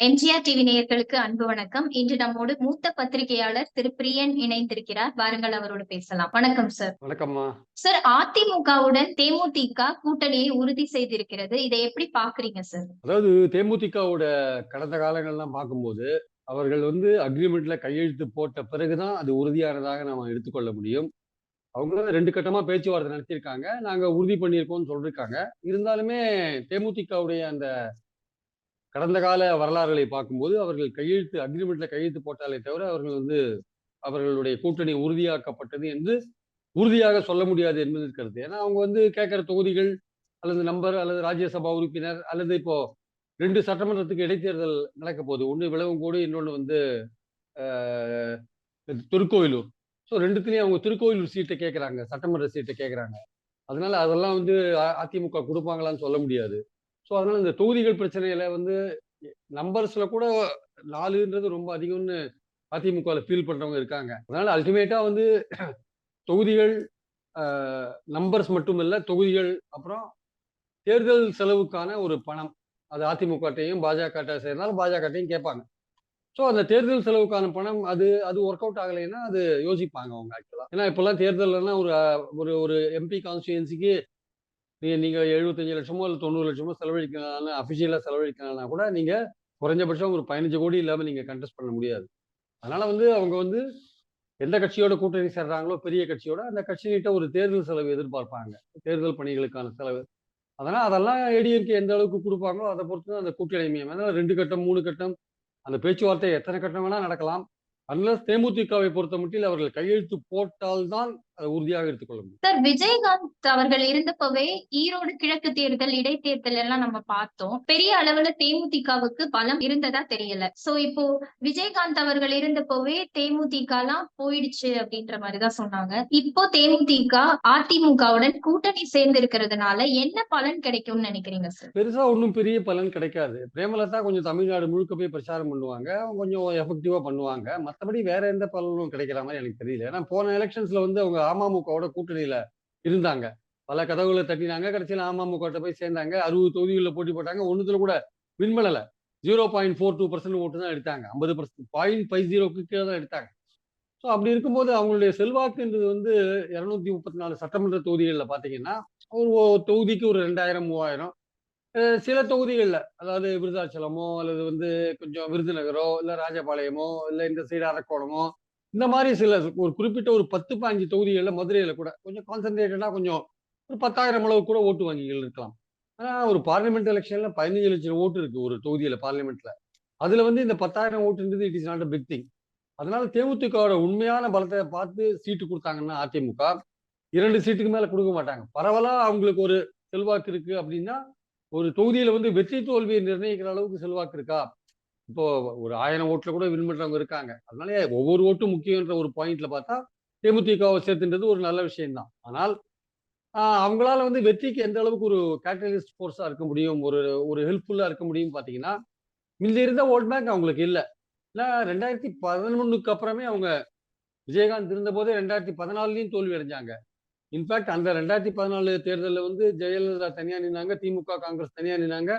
MGR TV நேயர்களுக்கு அன்பு வணக்கம். இன்று நம்மோடு மூத்த பத்திரிகையாளர் திரு பிரியன் இணைந்திருக்கிறார். வாருங்கள் அவரோடு பேசலாம். வணக்கம் சார். வணக்கம்மா. சார், அதிமுகவுடன் தேமுதிக கூட்டணியை உறுதி செய்திருக்கிறது. இதை எப்படி பாக்குறீங்க சார்? அதாவது தேமுதிகவோட கடந்த காலங்கள்லாம் பார்க்கும்போது அவர்கள் அக்ரிமெண்ட்ல கையெழுத்து போட்ட பிறகுதான் அது உறுதியானதாக நாம எடுத்துக்கொள்ள முடியும். அவங்க 2 கட்டமா பேச்சுவார்த்தை நடத்தியிருக்காங்க. நாங்க உறுதி பண்ணியிருக்கோம்னு சொல்லிருக்காங்க. இருந்தாலுமே தேமுதிகவுடைய அந்த கடந்த கால வரலாறுகளை பார்க்கும்போது அவர்கள் அக்ரிமெண்ட்ல கையெழுத்து போட்டாலே தவிர அவர்களுடைய கூட்டணி உறுதியாக்கப்பட்டது என்று உறுதியாக சொல்ல முடியாது என்பது கருத்து. ஏன்னா அவங்க கேட்கிற தொகுதிகள் அல்லது நம்பர் அல்லது ராஜ்யசபா உறுப்பினர் அல்லது இப்போ 2 சட்டமன்றத்துக்கு இடைத்தேர்தல் நடக்க போகுது. ஒன்று விளவங்கோடு, இன்னொன்று அஹ், திருக்கோயிலூர். ஸோ 2த்துலயும் அவங்க திருக்கோயிலூர் சீட்டை கேட்கறாங்க, சட்டமன்ற சீட்டை கேட்கறாங்க. அதனால அதெல்லாம் அதிமுக கொடுப்பாங்களான்னு சொல்ல முடியாது. ஸோ அதனால இந்த தொகுதிகள் பிரச்சனையில நம்பர்ஸ்ல கூட 4ன்றது ரொம்ப அதிகம்னு அதிமுக ஃபீல் பண்றவங்க இருக்காங்க. அதனால அல்டிமேட்டா தொகுதிகள் நம்பர்ஸ் மட்டுமல்ல, தொகுதிகள் அப்புறம் தேர்தல் செலவுக்கான ஒரு பணம் அது அதிமுகட்டையும் பாஜக சேர்ந்தாலும் பாஜகட்டையும் கேட்பாங்க. ஸோ அந்த தேர்தல் செலவுக்கான பணம் அது ஒர்க் அவுட் ஆகலைன்னா அது யோசிப்பாங்க அவங்க ஆக்சுவலா. ஏன்னா இப்பெல்லாம் தேர்தல்னா ஒரு ஒரு எம்பி கான்ஸ்டியூன்சிக்கு நீங்க 75 லட்சமோ இல்லை 90 லட்சமோ செலவழிக்கலாம், அபிஷியலா செலவழிக்கலாம்னா கூட நீங்க குறைஞ்சபட்சம் ஒரு 15 கோடி இல்லாம நீங்க கண்டெஸ்ட் பண்ண முடியாது. அதனால அவங்க எந்த கட்சியோட கூட்டணி சேர்றாங்களோ பெரிய கட்சியோட அந்த கட்சிகிட்ட ஒரு தேர்தல் செலவு எதிர்பார்ப்பாங்க, தேர்தல் பணிகளுக்கான செலவு. அதனால அதெல்லாம் ஏடிஎம்கே எந்த அளவுக்கு கொடுப்பாங்களோ அதை பொறுத்து அந்த கூட்டணி அமையும். அதனால 2 கட்டம் 3 கட்டம் அந்த பேச்சுவார்த்தை எத்தனை கட்டம் வேணா நடக்கலாம். அன்லஸ் தேமுதிகவை பொறுத்த மட்டில் அவர்கள் கையெழுத்து போட்டால்தான் அதை உறுதியாக எடுத்துக்கொள்ள முடியும். சார், விஜயகாந்த் அவர்கள் இருந்தப்பவே ஈரோடு கிழக்கு தேர்தல், இடைத்தேர்தல் எல்லாம் நம்ம பார்த்தோம். பெரிய அளவுல தேமுதிகவுக்கு பலம் இருந்ததா தெரியல. சோ இப்போ விஜயகாந்த் அவர்கள் இருந்தப்பவே தேமுதிக எல்லாம் போயிடுச்சு அப்படின்ற மாதிரிதான் சொன்னாங்க. இப்போ தேமுதிக அதிமுகவுடன் கூட்டணி சேர்ந்து இருக்கிறதுனால என்ன பலன் கிடைக்கும்னு நினைக்கிறீங்க சார்? பெருசா ஒன்றும் பெரிய பலன் கிடைக்காது. பிரேமலதா கொஞ்சம் தமிழ்நாடு முழுக்க போய் பிரச்சாரம் பண்ணுவாங்க, அவங்க கொஞ்சம் எஃபெக்டிவா பண்ணுவாங்க. மற்றபடி வேற எந்த பலனும் கிடைக்கிற மாதிரி எனக்கு தெரியல. ஏன்னா போன எலெக்ஷன்ஸ்ல அவங்க அமமுகவோட கூட்டணியில இருந்தாங்க, பல கதவுகளை தட்டினாங்க, கடைசியில் அமமுக போய் சேர்ந்தாங்க, 60 தொகுதிகளில் போட்டி போட்டாங்க, ஒண்ணுத்துல கூட வின் பண்ணல. 0.42% ஓட்டு தான் எடுத்தாங்க, 50% 0.50க்கு கீழே தான் எடுத்தாங்க. ஸோ அப்படி இருக்கும்போது அவங்களுடைய செல்வாக்குன்றது 234 சட்டமன்ற தொகுதிகளில் பார்த்தீங்கன்னா ஒரு தொகுதிக்கு ஒரு 2000 3000. சில தொகுதிகளில், அதாவது விருதாச்சலமோ அல்லது கொஞ்சம் விருதுநகரோ இல்லை ராஜபாளையமோ இல்லை இந்த சைடு அரக்கோணமோ, இந்த மாதிரி சில ஒரு குறிப்பிட்ட ஒரு 10-15 தொகுதிகளில், மதுரையில் கூட கொஞ்சம் கான்சென்ட்ரேட்டடா கொஞ்சம் ஒரு 10,000 அளவு கூட ஓட்டு வங்கிகள் இருக்கலாம். ஆனால் ஒரு பார்லிமெண்ட் எலெக்ஷன்ல 15 லட்சம் ஓட்டு இருக்கு ஒரு தொகுதியில, பார்லிமெண்ட்ல. அதுல இந்த 10,000 ஓட்டுன்றது it is not a big thing. அதனால தேமுதிகவோட உண்மையான பலத்தை பார்த்து சீட்டு கொடுத்தாங்கன்னா அதிமுக 2 சீட்டுக்கு மேல கொடுக்க மாட்டாங்க. பரவலா அவங்களுக்கு ஒரு செல்வாக்கு இருக்கு அப்படின்னா ஒரு தொகுதியில வெற்றி தோல்வியை நிர்ணயிக்கிற அளவுக்கு செல்வாக்கு இருக்கா? இப்போ ஒரு 1000 ஓட்டுல கூட வின் பண்றவங்க இருக்காங்க. அதனால ஒவ்வொரு ஓட்டும் முக்கியன்ற ஒரு பாயிண்ட்ல பார்த்தா தேமுதிகவை சேர்த்துன்றது ஒரு நல்ல விஷயம்தான். ஆனால் அவங்களால வெற்றிக்கு எந்த அளவுக்கு ஒரு கேட்டலிஸ்ட் ஃபோர்ஸா இருக்க முடியும், ஒரு ஒரு ஹெல்ப்ஃபுல்லா இருக்க முடியும் பாத்தீங்கன்னா, முந்தி இருந்த ஓட் பேங்க் அவங்களுக்கு இல்ல. 2011க்கு அப்புறமே அவங்க விஜயகாந்த் இருந்த போதே 2014லயும் தோல்வி அடைஞ்சாங்க. இன்ஃபேக்ட் அந்த 2014 தேர்தலில் ஜெயலலிதா தனியா நின்னாங்க, திமுக காங்கிரஸ் தனியா நின்னாங்க,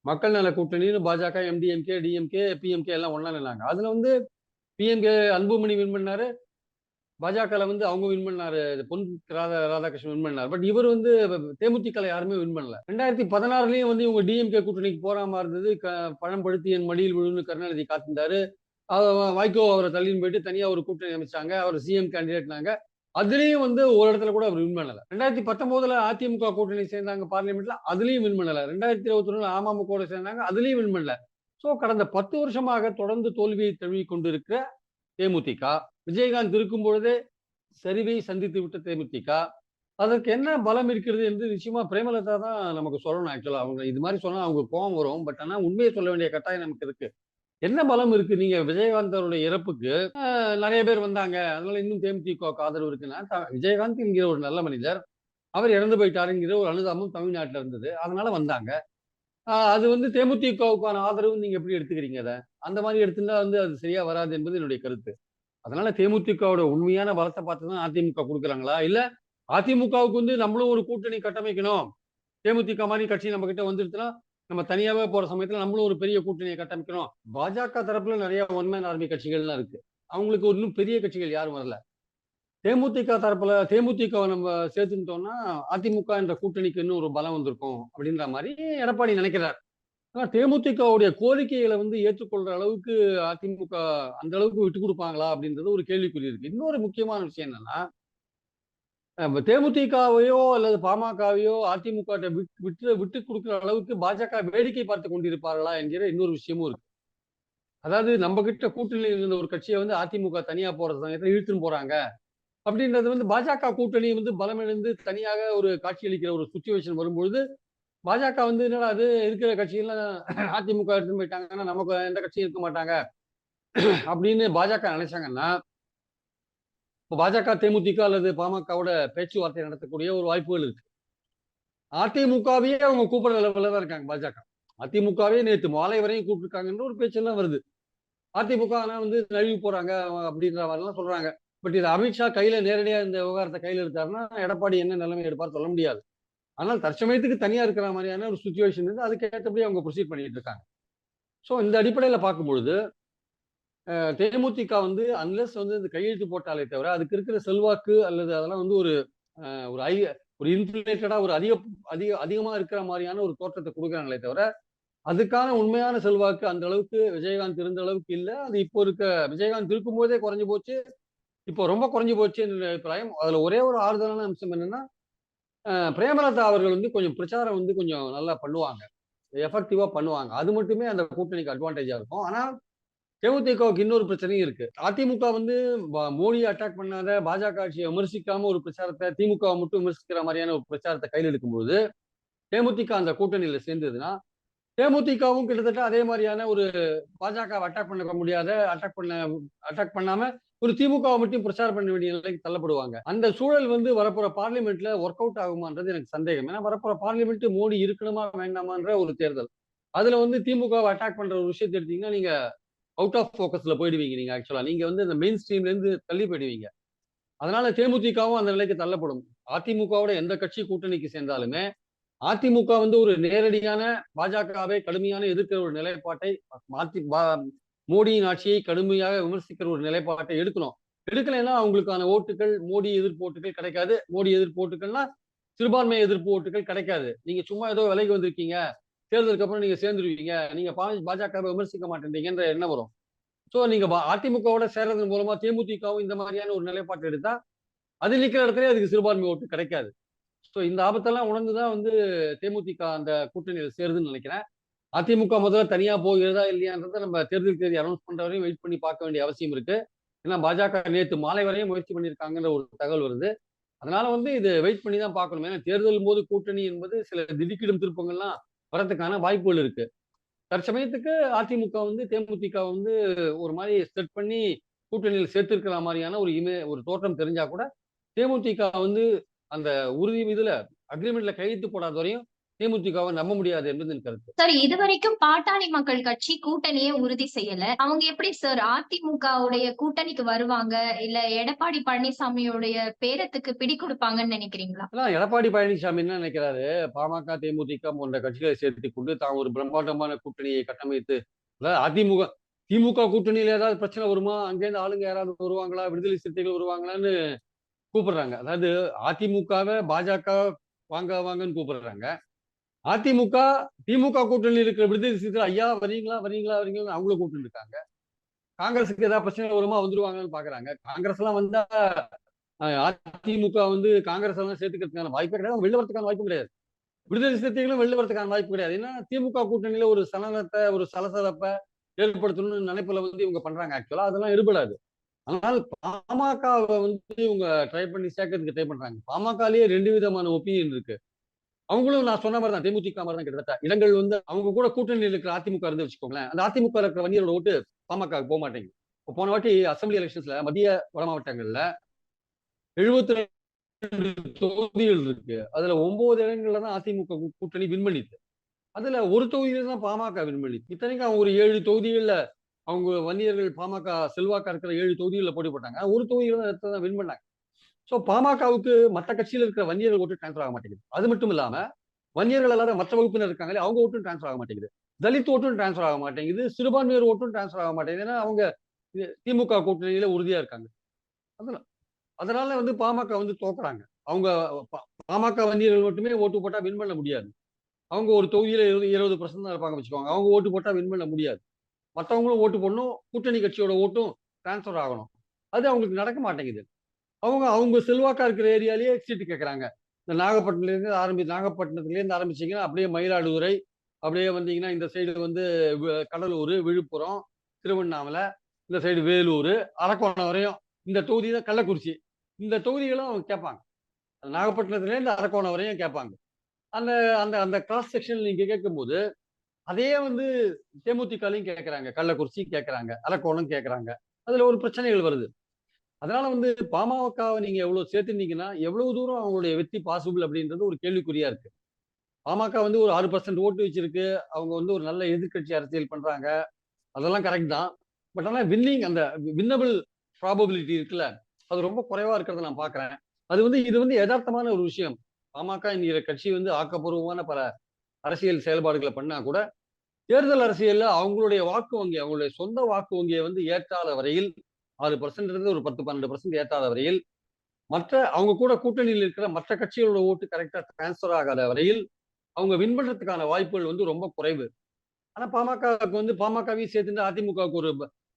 மக்கள் நல கூட்டணின்னு பாஜக, எம்டிஎம்கே, டிஎம்கே, பிஎம்கே எல்லாம் ஒன்னா நின்னாங்க. அதுல பிஎம்கே அன்புமணி வின் பண்ணாரு, பாஜகல அவங்க வின் பண்ணாரு, பொன் ராதாகிருஷ்ணன் வின் பண்ணாரு. பட் இவர் தேமுதிக யாருமே வின் பண்ணல. 2016லயும் இவங்க டிஎம்கே கூட்டணிக்கு போறாம இருந்தது. பழம் படுத்தி என் மடியில் விழுன்னு கருணாநிதி காத்திருந்தாரு. வைகோ அவரை தள்ளின்னு போயிட்டு தனியா ஒரு கூட்டணி அமைச்சாங்க, அவர் சிஎம் கேண்டிடேட்னாங்க. அதுலயும் ஒரு இடத்துல கூட அவர் வின் பண்ணல. 2019ல அதிமுக கூட்டணி சேர்ந்தாங்க பார்லிமெண்ட்ல, அதுலயும் வின் பண்ணல. 2021ல அமமுக சேர்ந்தாங்க, அதுலயும் வின் பண்ணல. சோ கடந்த 10 வருஷமாக தொடர்ந்து தோல்வியை தழுவி கொண்டிருக்கிற தேமுதிக, விஜயகாந்த் இருக்கும் பொழுதே சரிவை சந்தித்து விட்ட தேமுதிக, அதற்கு என்ன பலம் இருக்கிறது என்று நிச்சயமா பிரேமலதா தான் நமக்கு சொல்லணும். ஆக்சுவலா அவங்க இது மாதிரி சொன்னா அவங்க கோபம் வரும். பட் ஆனா உண்மையை சொல்ல வேண்டிய கட்டாயம் நமக்கு இருக்கு. என்ன பலம் இருக்கு? நீங்க விஜயகாந்த் அவருடைய இறப்புக்கு நிறைய பேர் வந்தாங்க, அதனால இன்னும் தேமுதிக ஆதரவு இருக்குன்னா, விஜயகாந்த் என்கிற ஒரு நல்ல மனிதர், அவர் இறந்து போயிட்டாருங்கிற ஒரு அனுதாபம் தமிழ்நாட்டில் இருந்தது, அதனால வந்தாங்க. அது தேமுதிகவுக்கான ஆதரவு நீங்க எப்படி எடுத்துக்கிறீங்க? அதை அந்த மாதிரி எடுத்துட்டா அது சரியா வராது என்பது என்னுடைய கருத்து. அதனால தேமுதிகவோட உண்மையான பலத்தை பார்த்து தான் அதிமுக கொடுக்குறாங்களா, இல்ல அதிமுகவுக்கு நம்மளும் ஒரு கூட்டணி கட்டமைக்கணும், தேமுதிக மாதிரி கட்சி நம்ம கிட்ட வந்துருச்சுன்னா நம்ம தனியாவே போற சமயத்துல நம்மளும் ஒரு பெரிய கூட்டணியை கட்டமைக்கிறோம். பாஜக தரப்புல நிறைய ஒன் மேன் ஆர்மி கட்சிகள்லாம் இருக்கு. அவங்களுக்கு இன்னும் பெரிய கட்சிகள் யாரும் வரல. தேமுதிக தரப்புல தேமுதிகவை நம்ம சேர்த்துட்டோம்னா அதிமுக என்ற கூட்டணிக்கு இன்னும் ஒரு பலம் வந்திருக்கும் அப்படின்ற மாதிரி எடப்பாடி நினைக்கிறார். ஆனா தேமுதிகவுடைய கோரிக்கைகளை ஏற்றுக்கொள்ற அளவுக்கு அதிமுக அந்த அளவுக்கு விட்டு கொடுப்பாங்களா அப்படின்றது ஒரு கேள்விக்குறி இருக்கு. இன்னொரு முக்கியமான விஷயம் என்னன்னா, தேமுதிகவையோ அல்லது பாமகவையோ அதிமுக விட்டு விட்டு கொடுக்கிற அளவுக்கு பாஜக வேடிக்கை பார்த்து கொண்டிருப்பார்களா என்கிற இன்னொரு விஷயமும் இருக்கு. அதாவது நம்ம கிட்ட கூட்டணியில் இருந்த ஒரு கட்சியை அதிமுக தனியா போற சமயத்துல இழுத்துன்னு போறாங்க அப்படின்றது பாஜக கூட்டணி பலமிழந்து தனியாக ஒரு காட்சியளிக்கிற ஒரு சுச்சுவேஷன் வரும்பொழுது பாஜக என்னடா அது இருக்கிற கட்சியெல்லாம் அதிமுக எடுத்துன்னு போயிட்டாங்கன்னா நமக்கு எந்த கட்சியும் இருக்க மாட்டாங்க அப்படின்னு பாஜக நினைச்சாங்கன்னா இப்போ பாஜக தேமுதிக அல்லது பாமகவோட பேச்சுவார்த்தை நடத்தக்கூடிய ஒரு வாய்ப்புகள் இருக்கு. அதிமுகவையே அவங்க கூப்பிடுற லெவலில் தான் இருக்காங்க பாஜக. அதிமுகவே நேற்று மாலை வரையும் கூப்பிட்டுருக்காங்கன்ற ஒரு பேச்செல்லாம் வருது. அதிமுக ஆனா நழுவி போறாங்க அப்படின்ற மாதிரிலாம் சொல்றாங்க. பட் இது அமித்ஷா கையில நேரடியா இந்த விவகாரத்தை கையில் எடுத்தாருன்னா எடப்பாடி என்ன நிலைமை எடுப்பார் சொல்ல முடியாது. ஆனால் தற்சமயத்துக்கு தனியா இருக்கிற மாதிரியான ஒரு சுச்சுவேஷன் இருந்து அதுக்கு ஏற்றபடி அவங்க ப்ரொசீட் பண்ணிட்டு இருக்காங்க. ஸோ இந்த அடிப்படையில பார்க்கும்பொழுது தேமுதிக அன்லெஸ் இந்த கையெழுத்து போட்டாலே தவிர அதுக்கு இருக்கிற செல்வாக்கு அல்லது அதெல்லாம் ஒரு ஒரு ஒரு இன்ஃபிலேட்டடா ஒரு அதிகமா இருக்கிற மாதிரியான ஒரு தோற்றத்தை கொடுக்குறாங்களே தவிர அதுக்கான உண்மையான செல்வாக்கு அந்த அளவுக்கு விஜயகாந்த் இருந்த அளவுக்கு இல்லை. அது இப்போ இருக்க விஜயகாந்த் இருக்கும் போதே குறைஞ்சு போச்சு, இப்போ ரொம்ப குறைஞ்சு போச்சு என்ற அபிப்பிராயம். அதுல ஒரே ஒரு ஆறுதலான அம்சம் என்னன்னா, பிரேமலதா அவர்கள் கொஞ்சம் பிரச்சாரம் கொஞ்சம் நல்லா பண்ணுவாங்க, எஃபெக்டிவா பண்ணுவாங்க. அது மட்டுமே அந்த கூட்டணிக்கு அட்வான்டேஜா இருக்கும். ஆனா தேமுதிகவுக்கு இன்னொரு பிரச்சனையும் இருக்கு. அதிமுக மோடியை அட்டாக் பண்ணாத பாஜக ஆட்சியை விமர்சிக்காம ஒரு பிரச்சாரத்தை, திமுக மட்டும் விமர்சிக்கிற மாதிரியான ஒரு பிரச்சாரத்தை கையில் எடுக்கும்போது தேமுதிக அந்த கூட்டணியில சேர்ந்ததுன்னா தேமுதிகவும் கிட்டத்தட்ட அதே மாதிரியான ஒரு பாஜக அட்டாக் பண்ண முடியாத அட்டாக் பண்ணாம ஒரு திமுகவை மட்டும் பிரச்சாரம் பண்ண வேண்டிய நிலைக்கு தள்ளப்படுவாங்க. அந்த சூழல் வரப்போற பார்லிமெண்ட்ல ஒர்க் அவுட் ஆகுமான்றது எனக்கு சந்தேகம். ஏன்னா வரப்போற பார்லிமெண்ட் மோடி இருக்கணுமா வேண்டாமான்ற ஒரு தேர்தல். அதுல திமுகவை அட்டாக் பண்ற ஒரு விஷயத்தை எடுத்தீங்கன்னா நீங்க அவுட் ஆஃப் போக்கஸ்ல போயிடுவீங்க. நீங்க ஆக்சுவலா நீங்க இந்த மெயின் ஸ்ட்ரீம்ல இருந்து தள்ளி போயிடுவீங்க. அதனால தேமுதிகவும் அந்த நிலைக்கு தள்ளப்படும். அதிமுகவோட எந்த கட்சி கூட்டணிக்கு சேர்ந்தாலுமே அதிமுக ஒரு நேரடியான பாஜகவை கடுமையான எதிர்க்கிற ஒரு நிலைப்பாட்டை மோடியின் ஆட்சியை கடுமையாக விமர்சிக்கிற ஒரு நிலைப்பாட்டை எடுக்கணும். எடுக்கலைன்னா அவங்களுக்கான ஓட்டுகள் மோடி எதிர்ப்பு ஓட்டுகள் கிடைக்காது. மோடி எதிர்ப்பு ஓட்டுகள்னா சிறுபான்மை எதிர்ப்பு ஓட்டுகள் கிடைக்காது. நீங்க சும்மா ஏதோ விலைக்கு வந்திருக்கீங்க, தேர்தலுக்கு அப்புறம் நீங்க சேர்ந்துருவீங்க, நீங்க பாஜகவை விமர்சிக்க மாட்டேன்றீங்கன்ற எண்ணம் வரும். சோ நீங்க அதிமுகவோட சேர்றதன் மூலமா தேமுதிகவும் இந்த மாதிரியான ஒரு நிலைப்பாட்டை எடுத்தா அது நிக்கிற இடத்துல அதுக்கு சிறுபான்மை ஓட்டு கிடைக்காது. ஸோ இந்த ஆபத்தெல்லாம் உணர்ந்துதான் தேமுதிக அந்த கூட்டணியில் சேருதுன்னு நினைக்கிறேன். அதிமுக முதல்ல தனியா போகிறதா இல்லையான்றதை நம்ம தேர்தல் தேதி அனௌன்ஸ் பண்ற வரையும் வெயிட் பண்ணி பார்க்க வேண்டிய அவசியம் இருக்கு. ஏன்னா பாஜக நேற்று மாலை வரையும் முயற்சி பண்ணியிருக்காங்கன்ற ஒரு தகவல் வருது. அதனால இது வெயிட் பண்ணி தான் பார்க்கணும். ஏன்னா தேர்தல் போது கூட்டணி என்பது சில திடுக்கிடும் திருப்பங்கள்லாம் வரதுக்கான வாய்ப்புகள் இருக்கு. தற்சமயத்துக்கு அதிமுக தேமுதிக ஒரு மாதிரி செட் பண்ணி கூட்டணியில் சேர்த்திருக்கிற மாதிரியான ஒரு தோற்றம் தெரிஞ்சா கூட தேமுதிக அந்த உறுதி இதுல அக்ரிமெண்ட்ல கையெழுத்து போடாத வரையும் தேமுதிகவை நம்ப முடியாது என்பது என் கருத்து. சார், இதுவரைக்கும் பாட்டாளி மக்கள் கட்சி கூட்டணியே உறுதி செய்யல. அவங்க எப்படி சார் அதிமுகவுடைய கூட்டணிக்கு வருவாங்க? இல்ல எடப்பாடி பழனிசாமியுடைய பேரத்துக்கு பிடி கொடுப்பாங்கன்னு நினைக்கிறீங்களா? அதான் எடப்பாடி பழனிசாமி என்ன நினைக்கிறாரு, பாமக தேமுதிக போன்ற கட்சிகளை சேர்த்துக் கொண்டு தான் ஒரு பிரம்மாண்டமான கூட்டணியை கட்டமைத்து, அதாவது திமுக கூட்டணியில ஏதாவது பிரச்சனை வருமா, அங்கேருந்து ஆளுங்க யாராவது வருவாங்களா, விடுதலை சிறுத்தைகள் வருவாங்களான்னு கூப்பிடுறாங்க. அதாவது அதிமுகவை பாஜக வாங்க வாங்கன்னு கூப்பிடுறாங்க. அதிமுக திமுக கூட்டணியில் இருக்கிற விடுதலை சிறுத்தைகள் ஐயா வரீங்களா வரீங்களா வரீங்களா அவங்கள கூப்பிட்டு இருக்காங்க. காங்கிரஸுக்கு ஏதாவது பிரச்சனை வருமா வந்துருவாங்கன்னு பாக்குறாங்க. காங்கிரஸ் எல்லாம் வந்தா அதிமுக காங்கிரஸ் எல்லாம் சேர்த்துக்கிறதுக்கான வாய்ப்பே கிடையாது, வெளில வரதுக்கான வாய்ப்பும் கிடையாது. விடுதலை சிறுத்தைகளும் வெளில வரதுக்கான வாய்ப்பு கிடையாது. ஏன்னா திமுக கூட்டணியில ஒரு சலனத்தை ஒரு சலசலப்பை ஏற்படுத்தணும்னு நினைப்புல இவங்க பண்றாங்க. ஆக்சுவலா அதெல்லாம் எடுபடாது. ஆனால் பாமகவை இவங்க ட்ரை பண்ணி சேர்க்கறதுக்கு ட்ரை பண்றாங்க. பாமகலயே 2 விதமான ஒப்பீனியன் இருக்கு. அவங்களும் நான் சொன்ன மாதிரி தான் தேமுதிக மாதிரி தான் கிட்டத்தட்ட இடங்கள் அவங்க கூட கூட்டணியில் இருக்கிற அதிமுக இருந்து வச்சுக்கோங்களேன். அந்த அதிமுக இருக்கிற வன்னியரோட ஓட்டு பாமக போக மாட்டேங்குது. இப்போ போன வாட்டி அசம்பிளி எலெக்ஷன்ஸ்ல மத்திய வட மாவட்டங்கள்ல 72 தொகுதிகள் இருக்கு. அதுல 9 இடங்கள்ல தான் அதிமுக கூட்டணி வின் பண்ணிது. அதுல ஒரு தொகுதியில தான் பாமக வின் பண்ணிது. இத்தனைக்கும் அவங்க ஒரு 7 தொகுதிகள்ல அவங்க வன்னியர்கள் பாமக செல்வாக்கா இருக்கிற 7 தொகுதிகளில் போட்டி போட்டாங்க. ஒரு தொகுதியில தான் வின் பண்ணாங்க. ஸோ பாமகவுக்கு மற்ற கட்சியில் இருக்கிற வன்னியர்கள் ஓட்டு டிரான்ஸ்ஃபர் ஆக மாட்டேங்குது. அது மட்டும் இல்லாம வன்னியர்கள் எல்லாரும் மற்ற வகுப்பினர் இருக்காங்களே அவங்க ஓட்டும் டிரான்ஸ்ஃபர் ஆக மாட்டேங்குது. தலித் ஓட்டும் டிரான்ஸ்ஃபர் ஆக மாட்டேங்குது. சிறுபான்மையர் ஓட்டும் டிரான்ஸ்ஃபர் ஆக மாட்டேங்குது. ஏன்னா அவங்க திமுக கூட்டணியில உறுதியா இருக்காங்க. அதனால அதனால வந்து பாமக வந்து தோக்குறாங்க. அவங்க பாமக வன்னியர்கள் மட்டுமே ஓட்டு போட்டா வின் பண்ண முடியாது. அவங்க ஒரு தொகுதியில 20% தான் இருப்பாங்க வச்சுக்கோங்க. அவங்க ஓட்டு போட்டா வின் பண்ண முடியாது. மற்றவங்களும் ஓட்டு போடணும். கூட்டணி கட்சியோட ஓட்டும் டிரான்ஸ்ஃபர் ஆகணும். அது அவங்களுக்கு நடக்க மாட்டேங்குது. அவங்க அவங்க செல்வாக்கா இருக்கிற ஏரியாலேயே சீட்டு கேட்கறாங்க. இந்த நாகப்பட்டினத்திலேருந்து ஆரம்பிச்சீங்கன்னா அப்படியே மயிலாடுதுறை, அப்படியே வந்தீங்கன்னா இந்த சைடு வந்து கடலூர், விழுப்புரம், திருவண்ணாமலை, இந்த சைடு வேலூர், அரக்கோணம் வரையும் இந்த தொகுதி தான் கள்ளக்குறிச்சி. இந்த தொகுதிகளும் அவங்க கேட்பாங்க. நாகப்பட்டினத்திலேருந்து அரக்கோணம் வரையும் கேட்பாங்க. அந்த அந்த அந்த கிராஸ் செக்ஷன் நீங்க கேட்கும்போது அதே வந்து தேமுதிகலையும் கேட்கறாங்க. கள்ளக்குறிச்சி கேட்கறாங்க. அரக்கோணம் கேட்கறாங்க. அதுல ஒரு பிரச்சனைகள் வருது. அதனால வந்து பாமகவை நீங்க எவ்வளவு சேர்த்துனீங்கன்னா, எவ்வளவு தூரம் அவங்களுடைய வெற்றி பாசிபிள் அப்படின்றது ஒரு கேள்விக்குறியா இருக்கு. பாமக வந்து ஒரு 6% ஓட்டு வச்சிருக்கு. அவங்க வந்து ஒரு நல்ல எதிர்க்கட்சி அரசியல் பண்றாங்க. அதெல்லாம் கரெக்ட் தான். பட் ஆனா வின்னிங் அந்த வின்னபிள் ப்ராபபிலிட்டி இருக்குல்ல, அது ரொம்ப குறைவா இருக்கிறத நான் பார்க்கிறேன். இது வந்து யதார்த்தமான ஒரு விஷயம். பாமக என்கிற கட்சி வந்து ஆக்கப்பூர்வமான பல அரசியல் செயல்பாடுகளை பண்ணா கூட, தேர்தல் அரசியல்ல அவங்களுடைய வாக்கு வங்கி, அவங்களுடைய சொந்த வாக்கு வங்கியை வந்து ஏற்றாத வரையில் 6% ஒரு 10, 12% ஏற்றாத வரையில், மற்ற அவங்க கூட கூட்டணியில் இருக்கிற மற்ற கட்சிகளோட ஓட்டு கரெக்டா டிரான்ஸ்பர் ஆகாத வரையில், அவங்க வின் பண்றதுக்கான வாய்ப்புகள் வந்து ரொம்ப குறைவு. ஆனா பாமகவுக்கு வந்து பாமகவையும் சேர்த்துட்டு அதிமுகவுக்கு ஒரு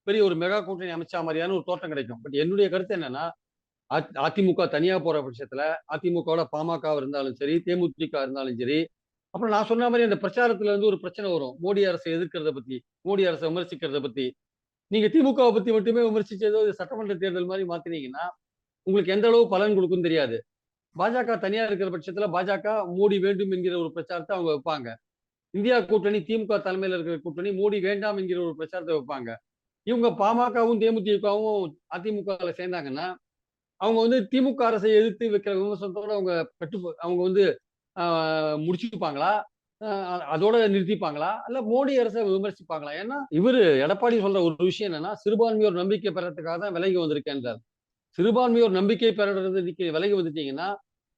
பெரிய ஒரு மெகா கூட்டணி அமைச்சா மாதிரியான ஒரு தோற்றம் கிடைக்கும். பட் என்னுடைய கருத்து என்னன்னா, அதிமுக தனியா போற பட்சத்துல, அதிமுகவோட பாமக இருந்தாலும் சரி, தேமுதிக இருந்தாலும் சரி, அப்புறம் நான் சொன்ன மாரி அந்த பிரச்சாரத்துல வந்து ஒரு பிரச்சனை வரும். மோடி அரசை எதிர்க்கிறத பத்தி, மோடி அரசை விமர்சிக்கிறத பத்தி. நீங்க திமுகவை பத்தி மட்டுமே விமர்சிச்சு ஏதோ சட்டமன்ற தேர்தல் மாதிரி மாத்தினீங்கன்னா, உங்களுக்கு எந்த அளவு பலன் கொடுக்கும்னு தெரியாது. பாஜக தனியா இருக்கிற பட்சத்துல பாஜக மோடி வேண்டும் என்கிற ஒரு பிரச்சாரத்தை அவங்க வைப்பாங்க. இந்தியா கூட்டணி திமுக தலைமையில இருக்கிற கூட்டணி மோடி வேண்டாம் என்கிற ஒரு பிரச்சாரத்தை வைப்பாங்க. இவங்க பாமகவும் தேமுதிகவும் அதிமுகல சேர்ந்தாங்கன்னா, அவங்க வந்து திமுக அரசை எதிர்த்து வைக்கிற விமர்சனத்தோட அவங்க வந்து முடிச்சுப்பாங்களா? அதோட நிறுத்திப்பாங்களா? இல்ல மோடி அரச விமர்சிப்பாங்களா? ஏன்னா, இவரு எடப்பாடி சொல்ற ஒரு விஷயம் என்னன்னா, சிறுபான்மையோர் நம்பிக்கை பெறதுக்காக தான் விலகி வந்திருக்கேன்றார். சிறுபான்மையோர் நம்பிக்கை பெறறதுக்கு விலகி வந்துட்டீங்கன்னா,